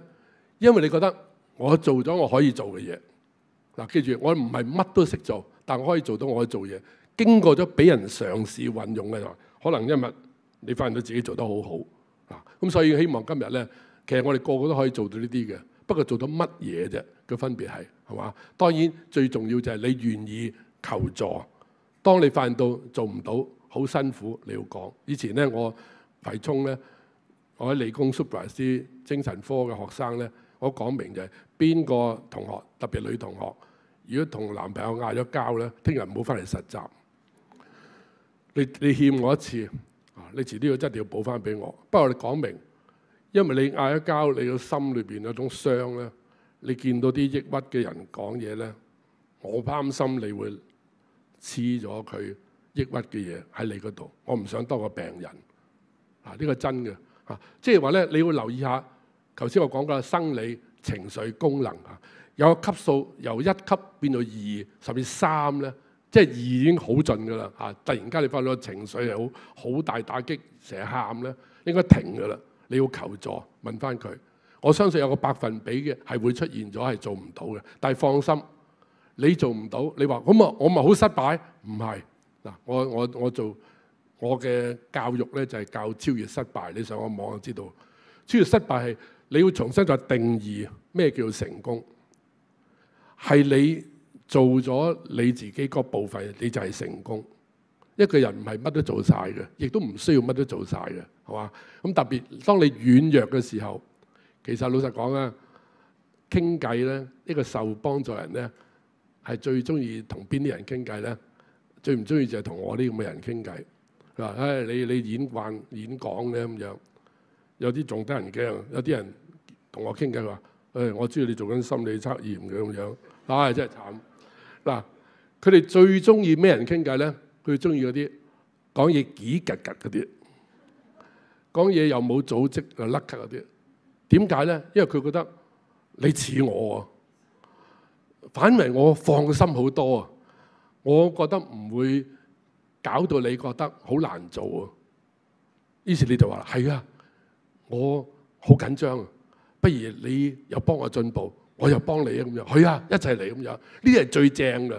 因為你覺得我做咗我可以做嘅嘢。嗱，記住，我唔係乜都識做，但我可以做到我可以做嘢。經過咗俾人嘗試運用嘅話，可能一日你發現到自己做得好好啊。咁所以希望今日咧，其實我哋個個都可以做到呢啲嘅，不過做到乜嘢啫？個分別係嘛？當然最重要就係你願意求助。當你發現到做唔到，好辛苦，你要講。以前咧，我葵涌咧，我喺理工 supervise 啲精神科嘅學生咧，我講明就係邊個同學，特別女同學，如果同男朋友嗌咗交咧，聽日唔好翻嚟實習。你欠我一次，你遲啲要真係要補翻俾我。不過你講明，因為你嗌咗交，你個心裏邊有種傷咧，你見到啲抑鬱嘅人講嘢咧，我擔心你會黐咗佢抑鬱嘅嘢喺你嗰度，我唔想多個病人。呢個真嘅即係話咧，你要留意下。頭先我講過生理情緒功能有個級數由1級變到2甚至3咧，即係2已經好盡㗎啦突然間你發覺情緒係好大打擊，成日喊咧，應該停㗎啦。你要求助問翻佢，我相信有個百分比嘅係會出現咗係做唔到嘅，但係放心，你做唔到，你話咁啊，我咪好失敗？唔係。嗱，我做我嘅教育咧，就係教超越失敗。你上個網就知道，超越失敗係你要重新再定義咩叫成功，係你做咗你自己嗰部分，你就係成功。一個人唔係乜都做晒嘅，亦都唔需要乜都做晒嘅，係嘛？咁特別當你軟弱嘅時候，其實老實講啊，傾偈咧，呢個受幫助人咧，係最中意同邊啲人傾偈咧？最唔中意就係同我呢咁嘅人傾偈。佢話：唉，你演講嘅咁樣，有啲仲得人驚。有啲人同我傾偈，佢話：唉，我知道你做緊心理測驗嘅咁樣。唉，真係慘。嗱，佢哋最中意咩人傾偈咧？佢中意嗰啲講嘢幾格格嗰啲，講嘢又冇組織又甩咳嗰啲。點解咧？因為佢覺得你似我啊，反為我放心好多啊。我覺得唔會搞到你覺得好難做啊。於是你就話：係啊，我好緊張啊，不如你又幫我進步，我又幫你啊咁樣。係啊，一齊嚟咁樣。呢啲係最正嘅。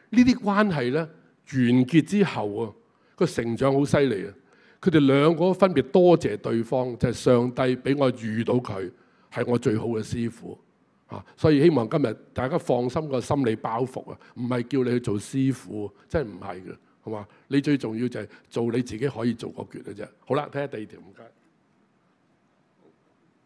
呢啲關係咧完結之後啊，個成長好犀利啊！佢哋兩個分別多謝對方，就係上帝俾我遇到佢，係我最好嘅師傅啊！所以希望今日大家放心個心理包袱啊，唔係叫你去做師傅，真係唔係嘅，係嘛？你最重要就係做你自己可以做個決嘅啫。好啦，睇下第二條，唔該。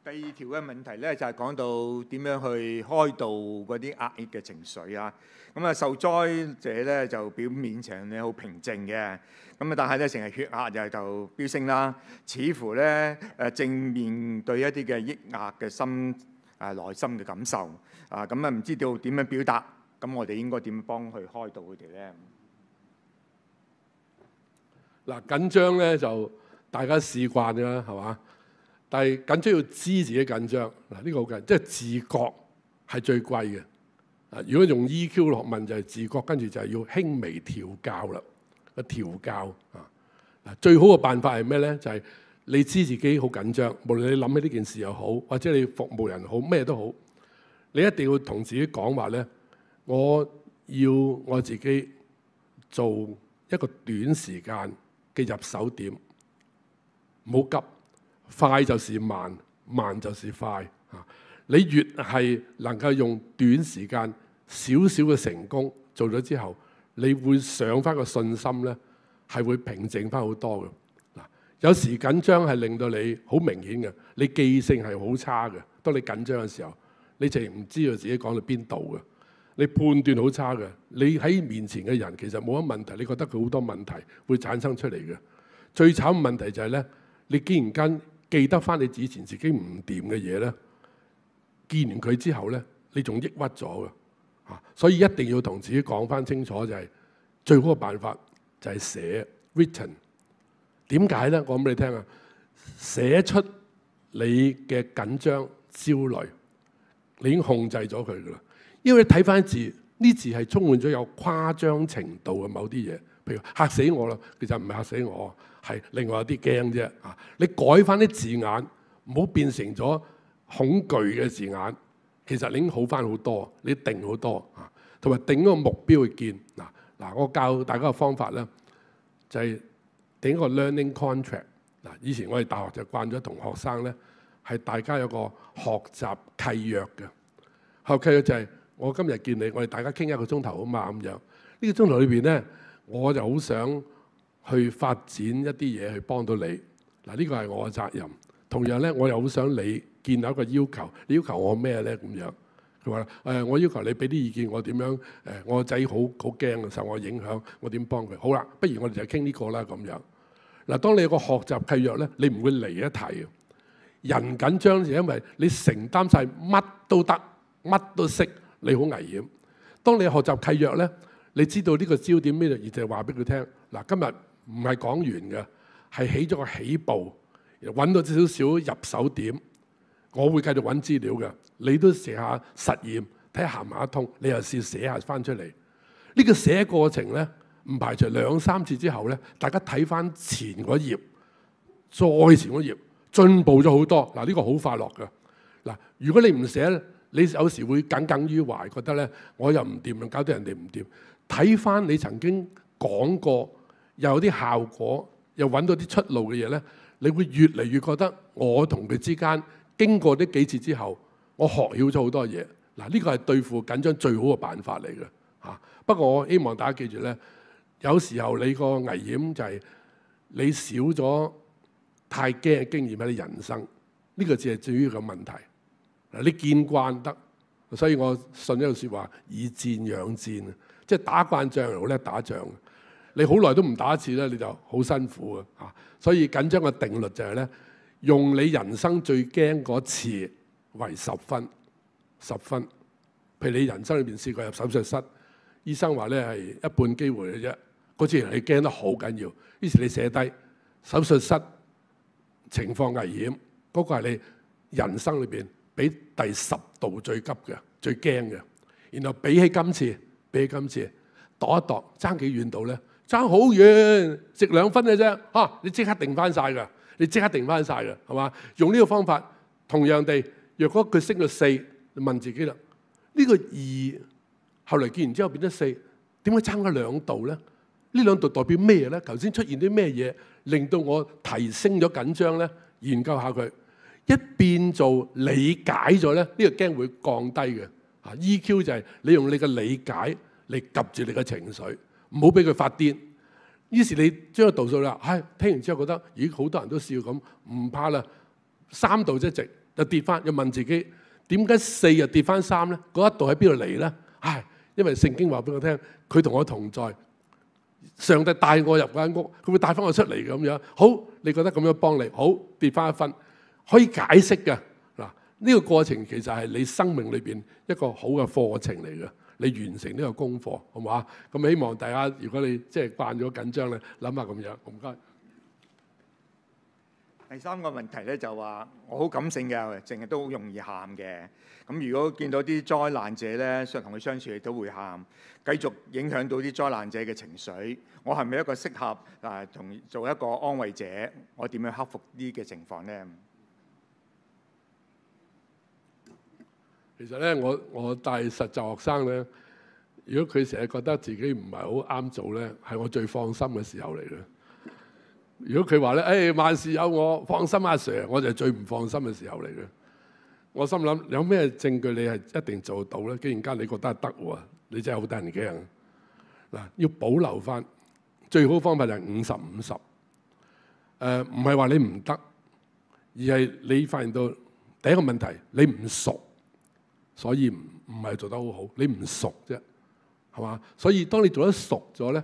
第二條嘅問題咧就係講到點樣去開導嗰啲壓抑嘅情緒啊。咁啊，受災者咧就表面上咧好平靜嘅，咁啊但係咧成日血壓就飆升啦，似乎咧正面對一啲嘅抑壓嘅內心嘅感受啊。咁啊唔知道點樣表達，咁我哋應該點幫佢開導佢哋咧？嗱，緊張咧就大家試慣㗎啦，係嘛？但係緊張要知自己緊張，嗱呢個好緊，即係自覺係最貴嘅。啊，如果用 EQ 學問就係自覺，跟住就係要輕微調教啦，個調教啊。嗱，最好嘅辦法係咩咧？就係你知自己好緊張，無論你諗起呢件事又好，或者你服務人好，咩都好，你一定要同自己講話咧，我要我自己做一個短時間嘅入手點，唔好急。快就是慢，慢就是快啊！你越係能夠用短時間少少嘅成功做咗之後，你會上翻個信心咧，係會平靜翻好多嘅。嗱，有時緊張係令到你好明顯嘅，你記性係好差嘅。當你緊張嘅時候，你淨係唔知道自己講到邊度嘅，你判斷好差嘅。你喺面前嘅人其實冇乜問題，你覺得佢好多問題會產生出嚟嘅。最慘嘅問題就係咧，你竟然間記得翻你以前自己唔掂嘅嘢咧，見完佢之後咧，你仲抑鬱咗嘅嚇，所以一定要同自己講翻清楚，就係最好嘅辦法就係寫 written。點解咧？我講俾你聽啊，寫出你嘅緊張、焦慮，你已經控制咗佢噶啦。因為你睇翻字，呢字係充滿咗有誇張程度嘅某啲嘢，譬如嚇死我啦，其實唔係嚇死我。係另外有啲驚啫啊！你改翻啲字眼，唔好變成咗恐懼嘅字眼。其實你已經好翻好多，你定好多啊，同埋定一個目標去見嗱。我教大家嘅方法咧，就係定一個 learning contract 嗱。以前我哋大學就慣咗同學生咧，係大家有個學習契約嘅。學習契約就係我今日見你，我哋大家傾1個鐘頭啊嘛咁樣。呢個鐘頭裏邊咧，我就好想去發展一啲嘢去幫到你嗱，呢個係我嘅責任。同樣咧，我又好想你建立一個要求，你要求我咩咧咁樣？佢話我要求你俾啲意見，我點樣我個仔好驚受我影響，我點幫佢？好啦，不如我哋就傾呢個啦咁樣。嗱，當你有個學習契約咧，你唔會離一題。人緊張就因為你承擔晒乜都得，乜都識，你好危險。當你學習契約咧，你知道呢個焦點咩咧，而就係話俾佢聽嗱，今日唔係講完嘅，係起咗個起步，揾到少少入手點。我會繼續揾資料嘅，你都試下實驗，睇下行唔行得通。你又試寫下翻出嚟。呢個寫過程咧，唔排除2、3次之後咧，大家睇翻前嗰頁，再前嗰頁，進步咗好多。嗱，呢個好快樂㗎。嗱，如果你唔寫咧，你有時會耿耿於懷，覺得咧我又唔掂，搞到人哋唔掂。睇翻你曾經講過，又有啲效果，又揾到啲出路嘅嘢咧，你會越嚟越覺得我同佢之間經過呢幾次之後，我學曉咗好多嘢。嗱，呢個係對付緊張最好嘅辦法嚟嘅嚇。不過我希望大家記住咧，有時候你個危險就係你少咗太驚嘅經驗喺你人生，呢個只係最主要嘅問題。嗱，你見慣得，所以我信一句説話：以戰養戰啊！即係打慣仗，好叻打仗。你好耐都唔打一次咧，你就好辛苦嘅嚇。所以緊張嘅定律就係咧，用你人生最驚嗰次為10分，10分。譬如你人生裏邊試過入手術室，醫生話咧係1半機會嘅啫，嗰次你驚得好緊要，於是你寫低手術室情況危險，嗰個係你人生裏邊比第10度最急嘅、最驚嘅。然後比起今次度一度，爭幾遠度咧？爭好遠，值2分嘅啫。你即刻定翻晒㗎，係嘛？用呢個方法，同樣地，若果佢升到4，你問自己啦，呢個2後嚟見完之後變咗4，點解爭咗2度咧？呢2度代表咩咧？頭先出現啲咩嘢令到我提升咗緊張咧？研究下佢，一變做理解咗咧，呢個驚會降低嘅。EQ 就係你用你嘅理解嚟及住你嘅情緒，唔好俾佢發癲。於是你將個度數啦，聽完之後覺得，咦，好多人都笑咁，唔怕啦。3度即係值，就跌翻，又問自己點解4又跌翻3咧？嗰1度喺邊度嚟咧？因為聖經話俾我聽，佢同我同在，上帝帶我入嗰間屋，佢會帶翻我出嚟咁樣。好，你覺得咁樣幫你，好，跌翻1分，可以解釋嘅。呢個過程其實係你生命裏邊一個好嘅課程嚟嘅，你完成呢個功課，好嘛？咁希望大家，如果你即係慣咗緊張咧，諗下咁樣，唔該。第3個問題咧就話，我好感性嘅，成日都好容易喊嘅。咁如果見到啲災難者咧，同佢相處都會喊，繼續影響到啲災難者嘅情緒。我係咪一個適合同做一個安慰者？我點樣克服呢嘅情況咧？其實咧，我帶實習學生咧，如果佢成日覺得自己唔係好啱做咧，係我最放心嘅時候嚟嘅。如果佢話咧，萬事有我，放心阿 Sir， 我就係最唔放心嘅時候嚟嘅。我心諗有咩證據你係一定做到咧？既然間你覺得係得喎，你真係好得人驚。嗱，要保留翻最好方法就係50-50。唔係話你唔得，而係你發現到第一個問題，你唔熟。所以唔係做得好好，你唔熟啫，係嘛？所以當你做得熟咗咧，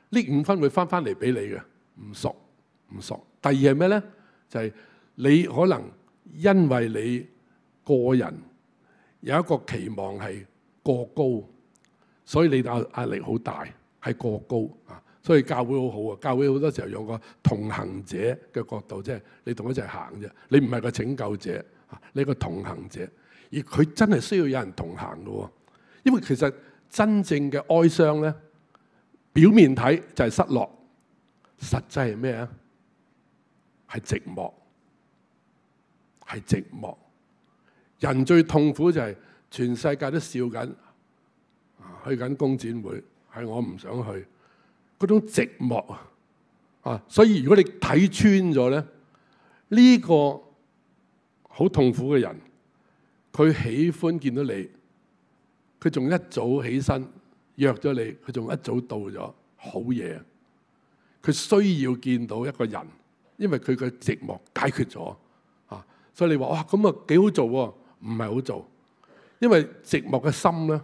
呢5分會翻嚟俾你嘅。唔熟。第二係咩咧？就係你可能因為你個人有一個期望係過高，所以你壓力好大，係過高啊。所以教會好好啊，教會好多時候用個同行者嘅角度，即係你同佢一齊行啫，你唔係個拯救者，你係個同行者。而佢真係需要有人同行嘅喎，因為其實真正嘅哀傷咧，表面睇就係失落，實際係咩啊？係寂寞，係寂寞。人最痛苦就係全世界都笑緊，去緊工展會，係我唔想去，嗰種寂寞啊！所以如果你睇穿咗咧，呢個好痛苦嘅人。佢喜歡見到你，佢仲一早起身約咗你，佢仲一早到咗，好嘢。佢需要見到一個人，因為佢嘅寂寞解決咗啊！所以你話哇，咁啊幾好做喎？唔係好做，因為寂寞嘅心咧，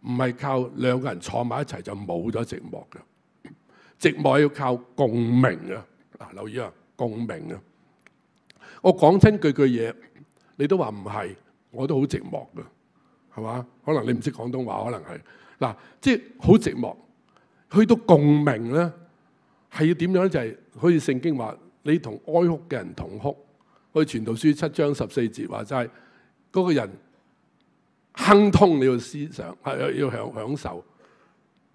唔係靠2個人坐埋一齊就冇咗寂寞嘅。寂寞要靠共鳴啊！留意啊，共鳴啊！我講親句嘢，你都話唔係。我都好寂寞㗎，係嘛？可能你唔識廣東話，可能係嗱，即係好寂寞。去到共鳴咧，係要點樣咧？就係好似聖經話，你同哀哭嘅人同哭。我哋傳道書7章14節話齋，嗰個人亨通你要思想，要享受，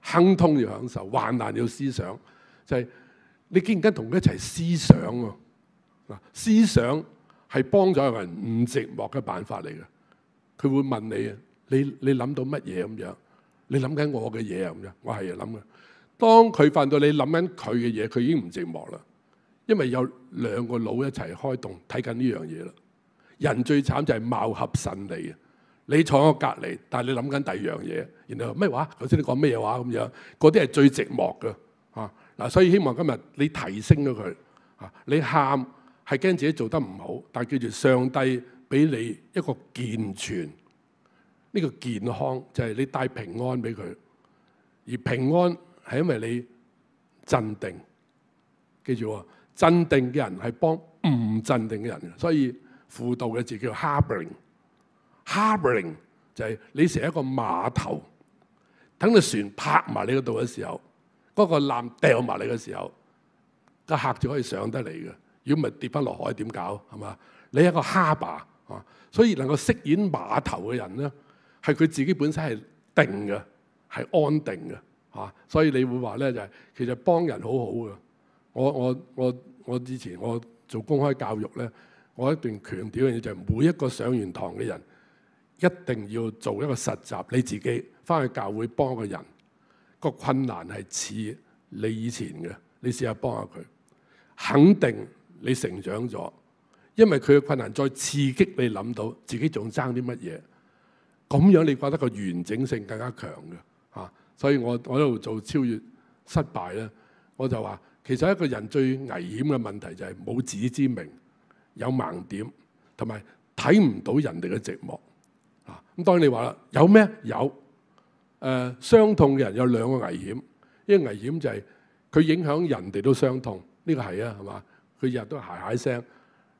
亨通要享受，患難要思想，就係你竟然間同佢一齊思想喎。嗱，思想係幫助人唔寂寞嘅辦法嚟嘅。佢會問你啊，你諗到乜嘢咁樣？你諗緊我嘅嘢啊咁樣？我係啊諗嘅。當佢發現到你諗緊佢嘅嘢，佢已經唔寂寞啦，因為有2個腦一齊開動睇緊呢樣嘢啦。人最慘就係貌合神離啊！你坐我隔離，但係你諗緊第2樣嘢，然後咩話？頭先你講咩嘢話咁樣？嗰啲係最寂寞嘅啊！嗱，所以希望今日你提升咗佢啊！你喊係驚自己做得唔好，但係記住上帝俾你一個健全，呢個健康就係你帶平安俾佢，而平安係因為你鎮定。記住喎，鎮定嘅人係幫唔鎮定嘅人，所以輔導嘅字叫 harboring。harboring 就係你成一個碼頭，等個船泊埋你嗰度嘅時候，嗰嗰個籃掉埋嚟嘅時候，個客就可以上得嚟嘅。如果唔係跌翻落海點搞係嘛？你係一個哈巴啊，所以能夠飾演碼頭嘅人咧，係佢自己本身係定嘅，係安定嘅嚇。所以你會話咧就係其實幫人好好嘅。我以前我做公開教育咧，我一定強調嘅嘢就係每一個上完堂嘅人一定要做一個實習，你自己翻去教會幫個人，個困難係似你以前嘅，你試下幫下佢，肯定你成長咗，因為佢嘅困難再刺激你諗到自己仲爭啲乜嘢，咁樣你覺得個完整性更加強嘅嚇。所以我喺度做超越失敗咧，我就話其實一個人最危險嘅問題就係冇自知之明，有盲點，同埋睇唔到人哋嘅寂寞啊。咁當然你話啦，有咩？有傷痛嘅人有兩個危險，一個危險就係佢影響人哋都傷痛，呢個係啊，係嘛？佢日日都嗌嗌聲，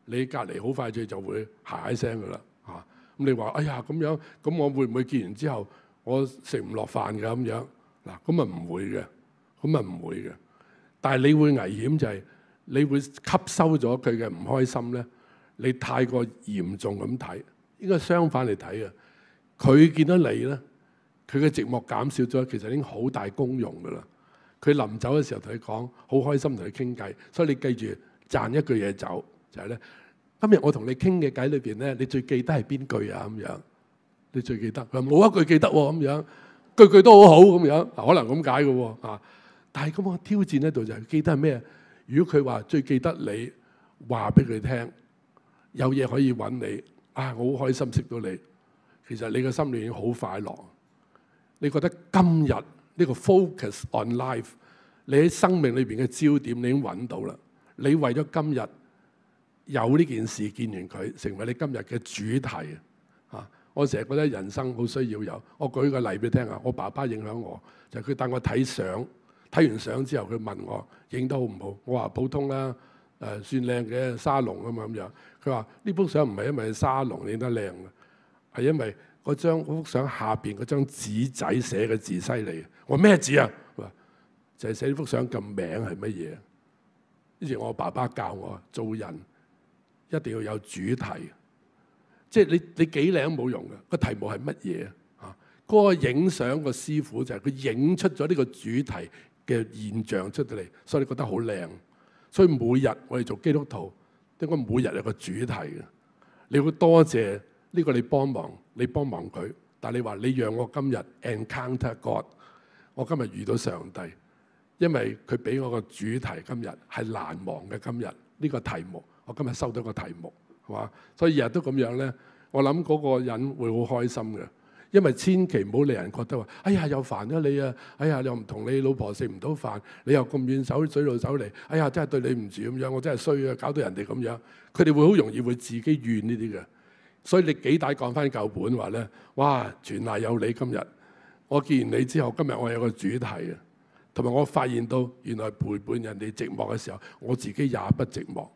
你隔離好快脆就會嗌嗌聲噶啦嚇。咁你話哎呀咁樣，咁我會唔會見完之後我食唔落飯㗎咁樣？嗱，咁啊唔會嘅，咁啊唔會嘅。但係你會危險就係你會吸收咗佢嘅唔開心咧，你太過嚴重咁睇，應該相反嚟睇啊。佢見到你咧，佢嘅寂寞減少咗，其實已經好大功用㗎啦。佢臨走嘅時候同你講，好開心同你傾偈，所以你記住賺一句嘢走，就係咧，今日我同你傾嘅偈裏邊咧，你最記得係邊句啊？咁樣你最記得，佢話冇一句記得喎，咁樣句句都好好咁樣，可能咁解嘅喎啊。但係咁我挑戰喺度就係記得係咩？如果佢話最記得你話俾佢聽，有嘢可以揾你啊，我好開心識到你。其實你嘅心裏已經好快樂。你覺得今日呢個 focus on life， 你喺生命裏邊嘅焦點你已經揾到啦。你為咗今日有呢件事見完佢，成為你今日嘅主題啊！我成日覺得人生好需要有。我舉個例俾你聽啊，我爸爸影響我，就係佢帶我睇相。睇完相之後，佢問我影得好唔好？我話普通啦，算靚嘅沙龍啊嘛咁樣。佢話呢幅相唔係因為沙龍影得靚嘅，係因為嗰幅相下邊嗰張紙仔寫嘅字犀利。我話咩字啊？佢話就係寫呢幅相嘅名係乜嘢。於是我爸爸教我做人一定要有主題，即係你幾靚都冇用嘅。個題目係乜嘢啊？嗰個影相個師傅就係佢影出咗呢個主題嘅現象出到嚟，所以你覺得好靚。所以每日我哋做基督徒應該每日有個主題嘅。你會多謝呢個你幫忙佢，但係你話你讓我今日 encounter God， 我今日遇到上帝，因為佢俾我個主題今日係難忘嘅。今日呢個題目，我今日收到個題目係嘛？所以日日都咁樣咧，我諗嗰個人會好開心嘅。因為千祈唔好令人覺得話，哎呀又煩咗你啊！哎呀又唔同你老婆食唔到飯，你又咁遠水路走嚟，哎呀真係對你唔住咁樣，我真係衰啊！搞到人哋咁樣，佢哋會好容易會自己怨呢啲嘅。所以你幾大講翻舊本話咧，哇！全賴有你今日，我見完你之後，今日我有個主題啊，同埋我發現到原來陪伴人哋寂寞嘅時候，我自己也不寂寞。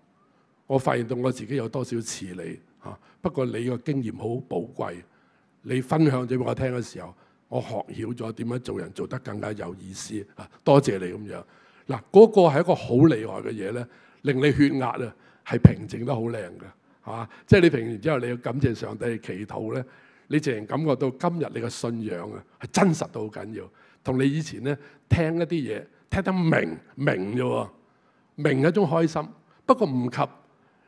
我發現到我自己有多少似你嚇，不過你個經驗好寶貴。你分享咗俾我聽嘅時候，我學曉咗點樣做人做得更加有意思啊！多謝你咁樣。嗱，嗰個係一個好厲害嘅嘢咧，令你血壓啊係平靜得好靚嘅，係嘛？即係你平完之後，你要感謝上帝祈禱咧，你自然感覺到今日你嘅信仰啊係真實到好緊要，同你以前咧聽一啲嘢聽得明啫喎，明係一種開心，不過唔及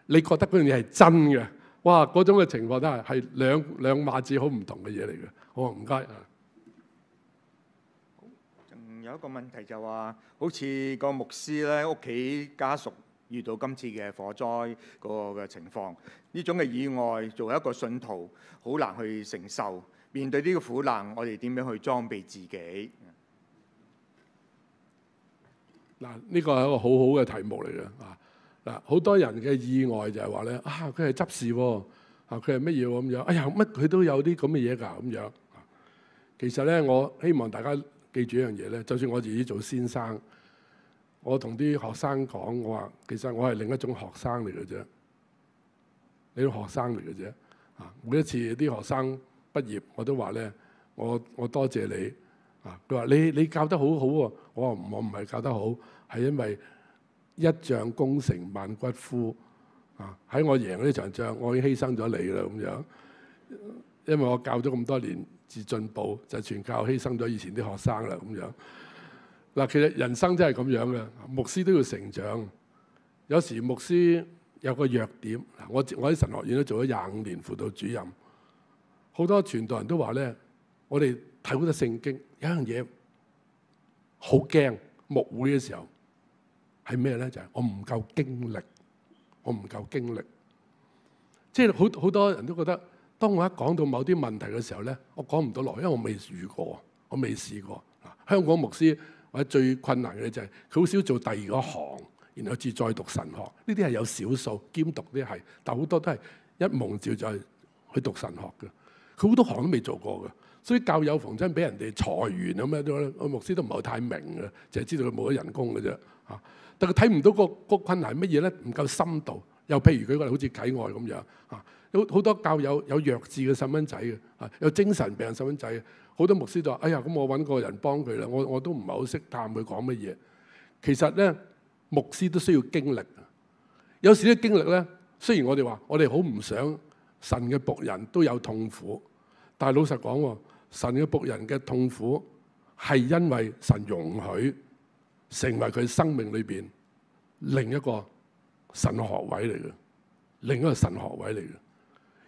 你覺得嗰樣嘢係真嘅。哇！嗰種嘅情況都係兩碼子好唔同嘅嘢嚟嘅。好啊，唔該啊。仲有一個問題就話，好似個牧師咧，屋企家屬遇到今次嘅火災嗰個嘅情況，呢種嘅意外，作為一個信徒，好難去承受。面對呢個苦難，我哋點樣去裝備自己？嗱，呢個係一個好好嘅題目嚟嘅啊！嗱，好多人嘅意外就係話咧，啊佢係執事喎，啊佢係乜嘢咁樣？哎呀，乜佢都有啲咁嘅嘢㗎咁樣。其實咧，我希望大家記住一樣嘢咧，就算我自己做先生，我同啲學生講，我話其實我係另一種學生嚟嘅啫，你都學生嚟嘅啫。啊，每一次啲學生畢業，我都話咧，我多謝你佢話你教得好好喎，我唔係教得好，係因為一將功成萬骨枯喺我贏呢場仗，我已經犧牲咗你啦咁樣，因為我教咗咁多年至進步，就全靠犧牲咗以前啲學生啦咁樣。嗱，其實人生真係咁樣嘅，牧師都要成長。有時牧師有個弱點，我喺神學院都做咗25年輔導主任，好多傳道人都話咧，我哋睇好多聖經，有一樣嘢好驚，牧會嘅時候係咩咧？就係我唔夠經歷，我唔夠經歷。即係好多人都覺得，當我一講到某啲問題嘅時候咧，我講唔到落，因為我未遇過，我未試過。香港牧師或者最困難嘅就係佢好少做第二個行，然後至再讀神學。呢啲係有少數兼讀啲係，但好多都係一蒙召就係去讀神學嘅。佢好多行都未做過嘅，所以教友逢親俾人哋裁員咁樣都，牧師都唔係太明嘅，淨係知道佢冇咗人工嘅啫。但佢睇唔到個困難係乜嘢咧？唔夠深度。又譬如佢個好似啟愛咁樣有好多教友有弱智嘅細蚊仔嘅，有精神病細蚊仔嘅，好多牧師就話：哎呀，咁我揾個人幫佢啦。我都唔係好識探佢講乜嘢。其實咧，牧師都需要經歷。有時啲經歷咧，雖然我哋話我哋好唔想神嘅僕人都有痛苦，但係老實講，神嘅僕人嘅痛苦係因為神容許成為佢生命裏邊另一個神學位嚟嘅，另一個神學位嚟嘅。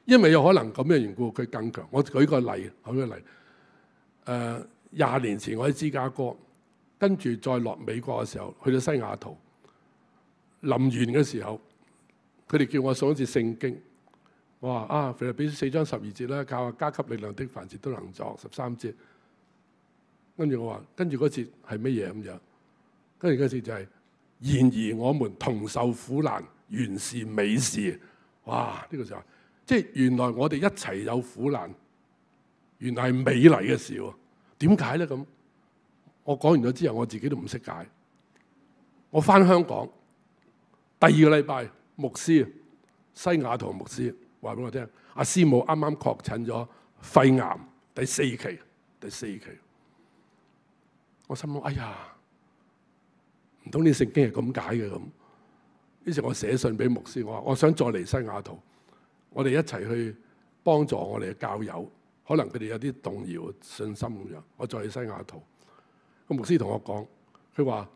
因為有可能咁嘅緣故，佢更強。我舉個例，20年前我喺芝加哥，跟住再落美國嘅時候，去到西雅圖，臨完嘅時候，佢哋叫我送一節聖經。我話腓立比書4章12節啦，靠加給力量的凡事都能作13節。跟住我話，跟住嗰節係乜嘢咁樣？跟住嗰節就係、是。然而我們同受苦難，原是美事。哇！呢個時候，即係原來我哋一齊有苦難，原來係美麗嘅事喎。點解咧咁？我講完咗之後，我自己都唔識解。我翻香港第2個禮拜，牧師西雅圖牧師話俾我聽，阿師母啱啱確診咗肺癌第4期。我心諗：哎呀！唔通啲聖經係咁解嘅咁？於是我寫信俾牧師，我話我想再嚟西雅圖，我哋一齊去幫助我哋嘅教友，可能佢哋有啲動搖信心咁樣。我再去西雅圖，個牧師同我講，佢話：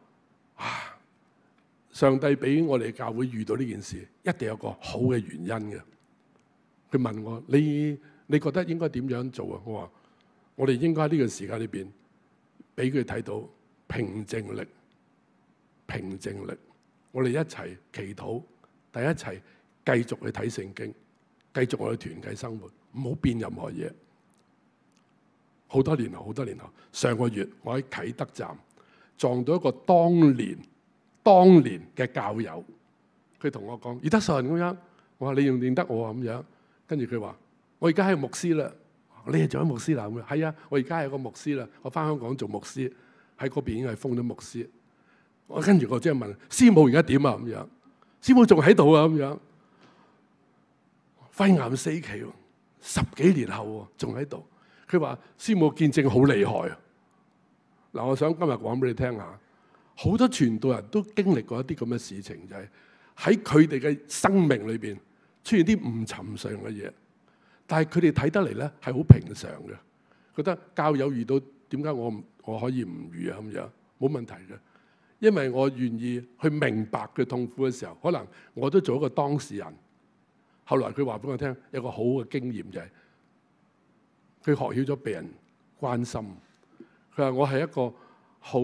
上帝俾我哋教會遇到呢件事，一定有個好嘅原因嘅。佢問我：你覺得應該點樣做啊？我話：我哋應該喺呢個時間裏邊，俾佢睇到平靜力。我哋一齊祈禱，但係一齊繼續去睇聖經，繼續我哋團契生活，唔好變任何嘢。好多年後，上個月我喺啟德站撞到一個當年嘅教友，佢同我講：余德順咁樣，我話你認唔認得我啊咁樣？跟住佢話：我而家係牧師啦。你係做咗牧師啦？咁樣係啊，我而家係個牧師啦。我翻香港做牧師，喺嗰邊已經係封咗牧師。我跟住我即係問師母而家點啊咁樣，師母仲喺度啊咁樣，肺癌4期，10幾年後仲喺度。佢話師母見證好厲害啊！嗱，我想今日講俾你聽下，好多傳道人都經歷過一啲咁嘅事情，就係喺佢哋嘅生命裏邊出現啲唔尋常嘅嘢，但係佢哋睇得嚟咧係好平常嘅，覺得教友遇到點解我可以唔遇啊咁樣，冇問題嘅。因為我願意去明白佢痛苦嘅時候，可能我都做一個當事人。後來佢話俾我聽，有個好嘅經驗就係佢學曉咗被人關心。佢話我係一個好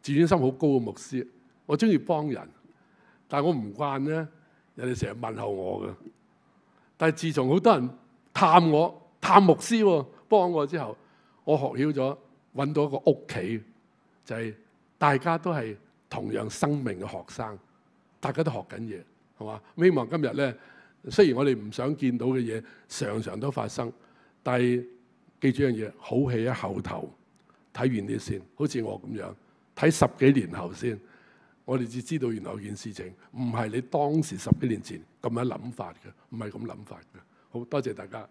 自尊心好高嘅牧師，我中意幫人，但係我唔慣咧，人哋成日問候我嘅。但係自從好多人探牧師幫我之後，我學曉咗揾到一個屋企，就係大家都係同樣生命嘅學生，大家都學緊嘢，係嘛？希望今日咧，雖然我哋唔想見到嘅嘢常常都發生，但係記住一樣嘢，好戲喺後頭，睇完啲先。好似我咁樣睇10幾年後先，我哋至知道原來件事情唔係你當時10幾年前咁樣諗法嘅，唔係咁諗法嘅。好多謝大家。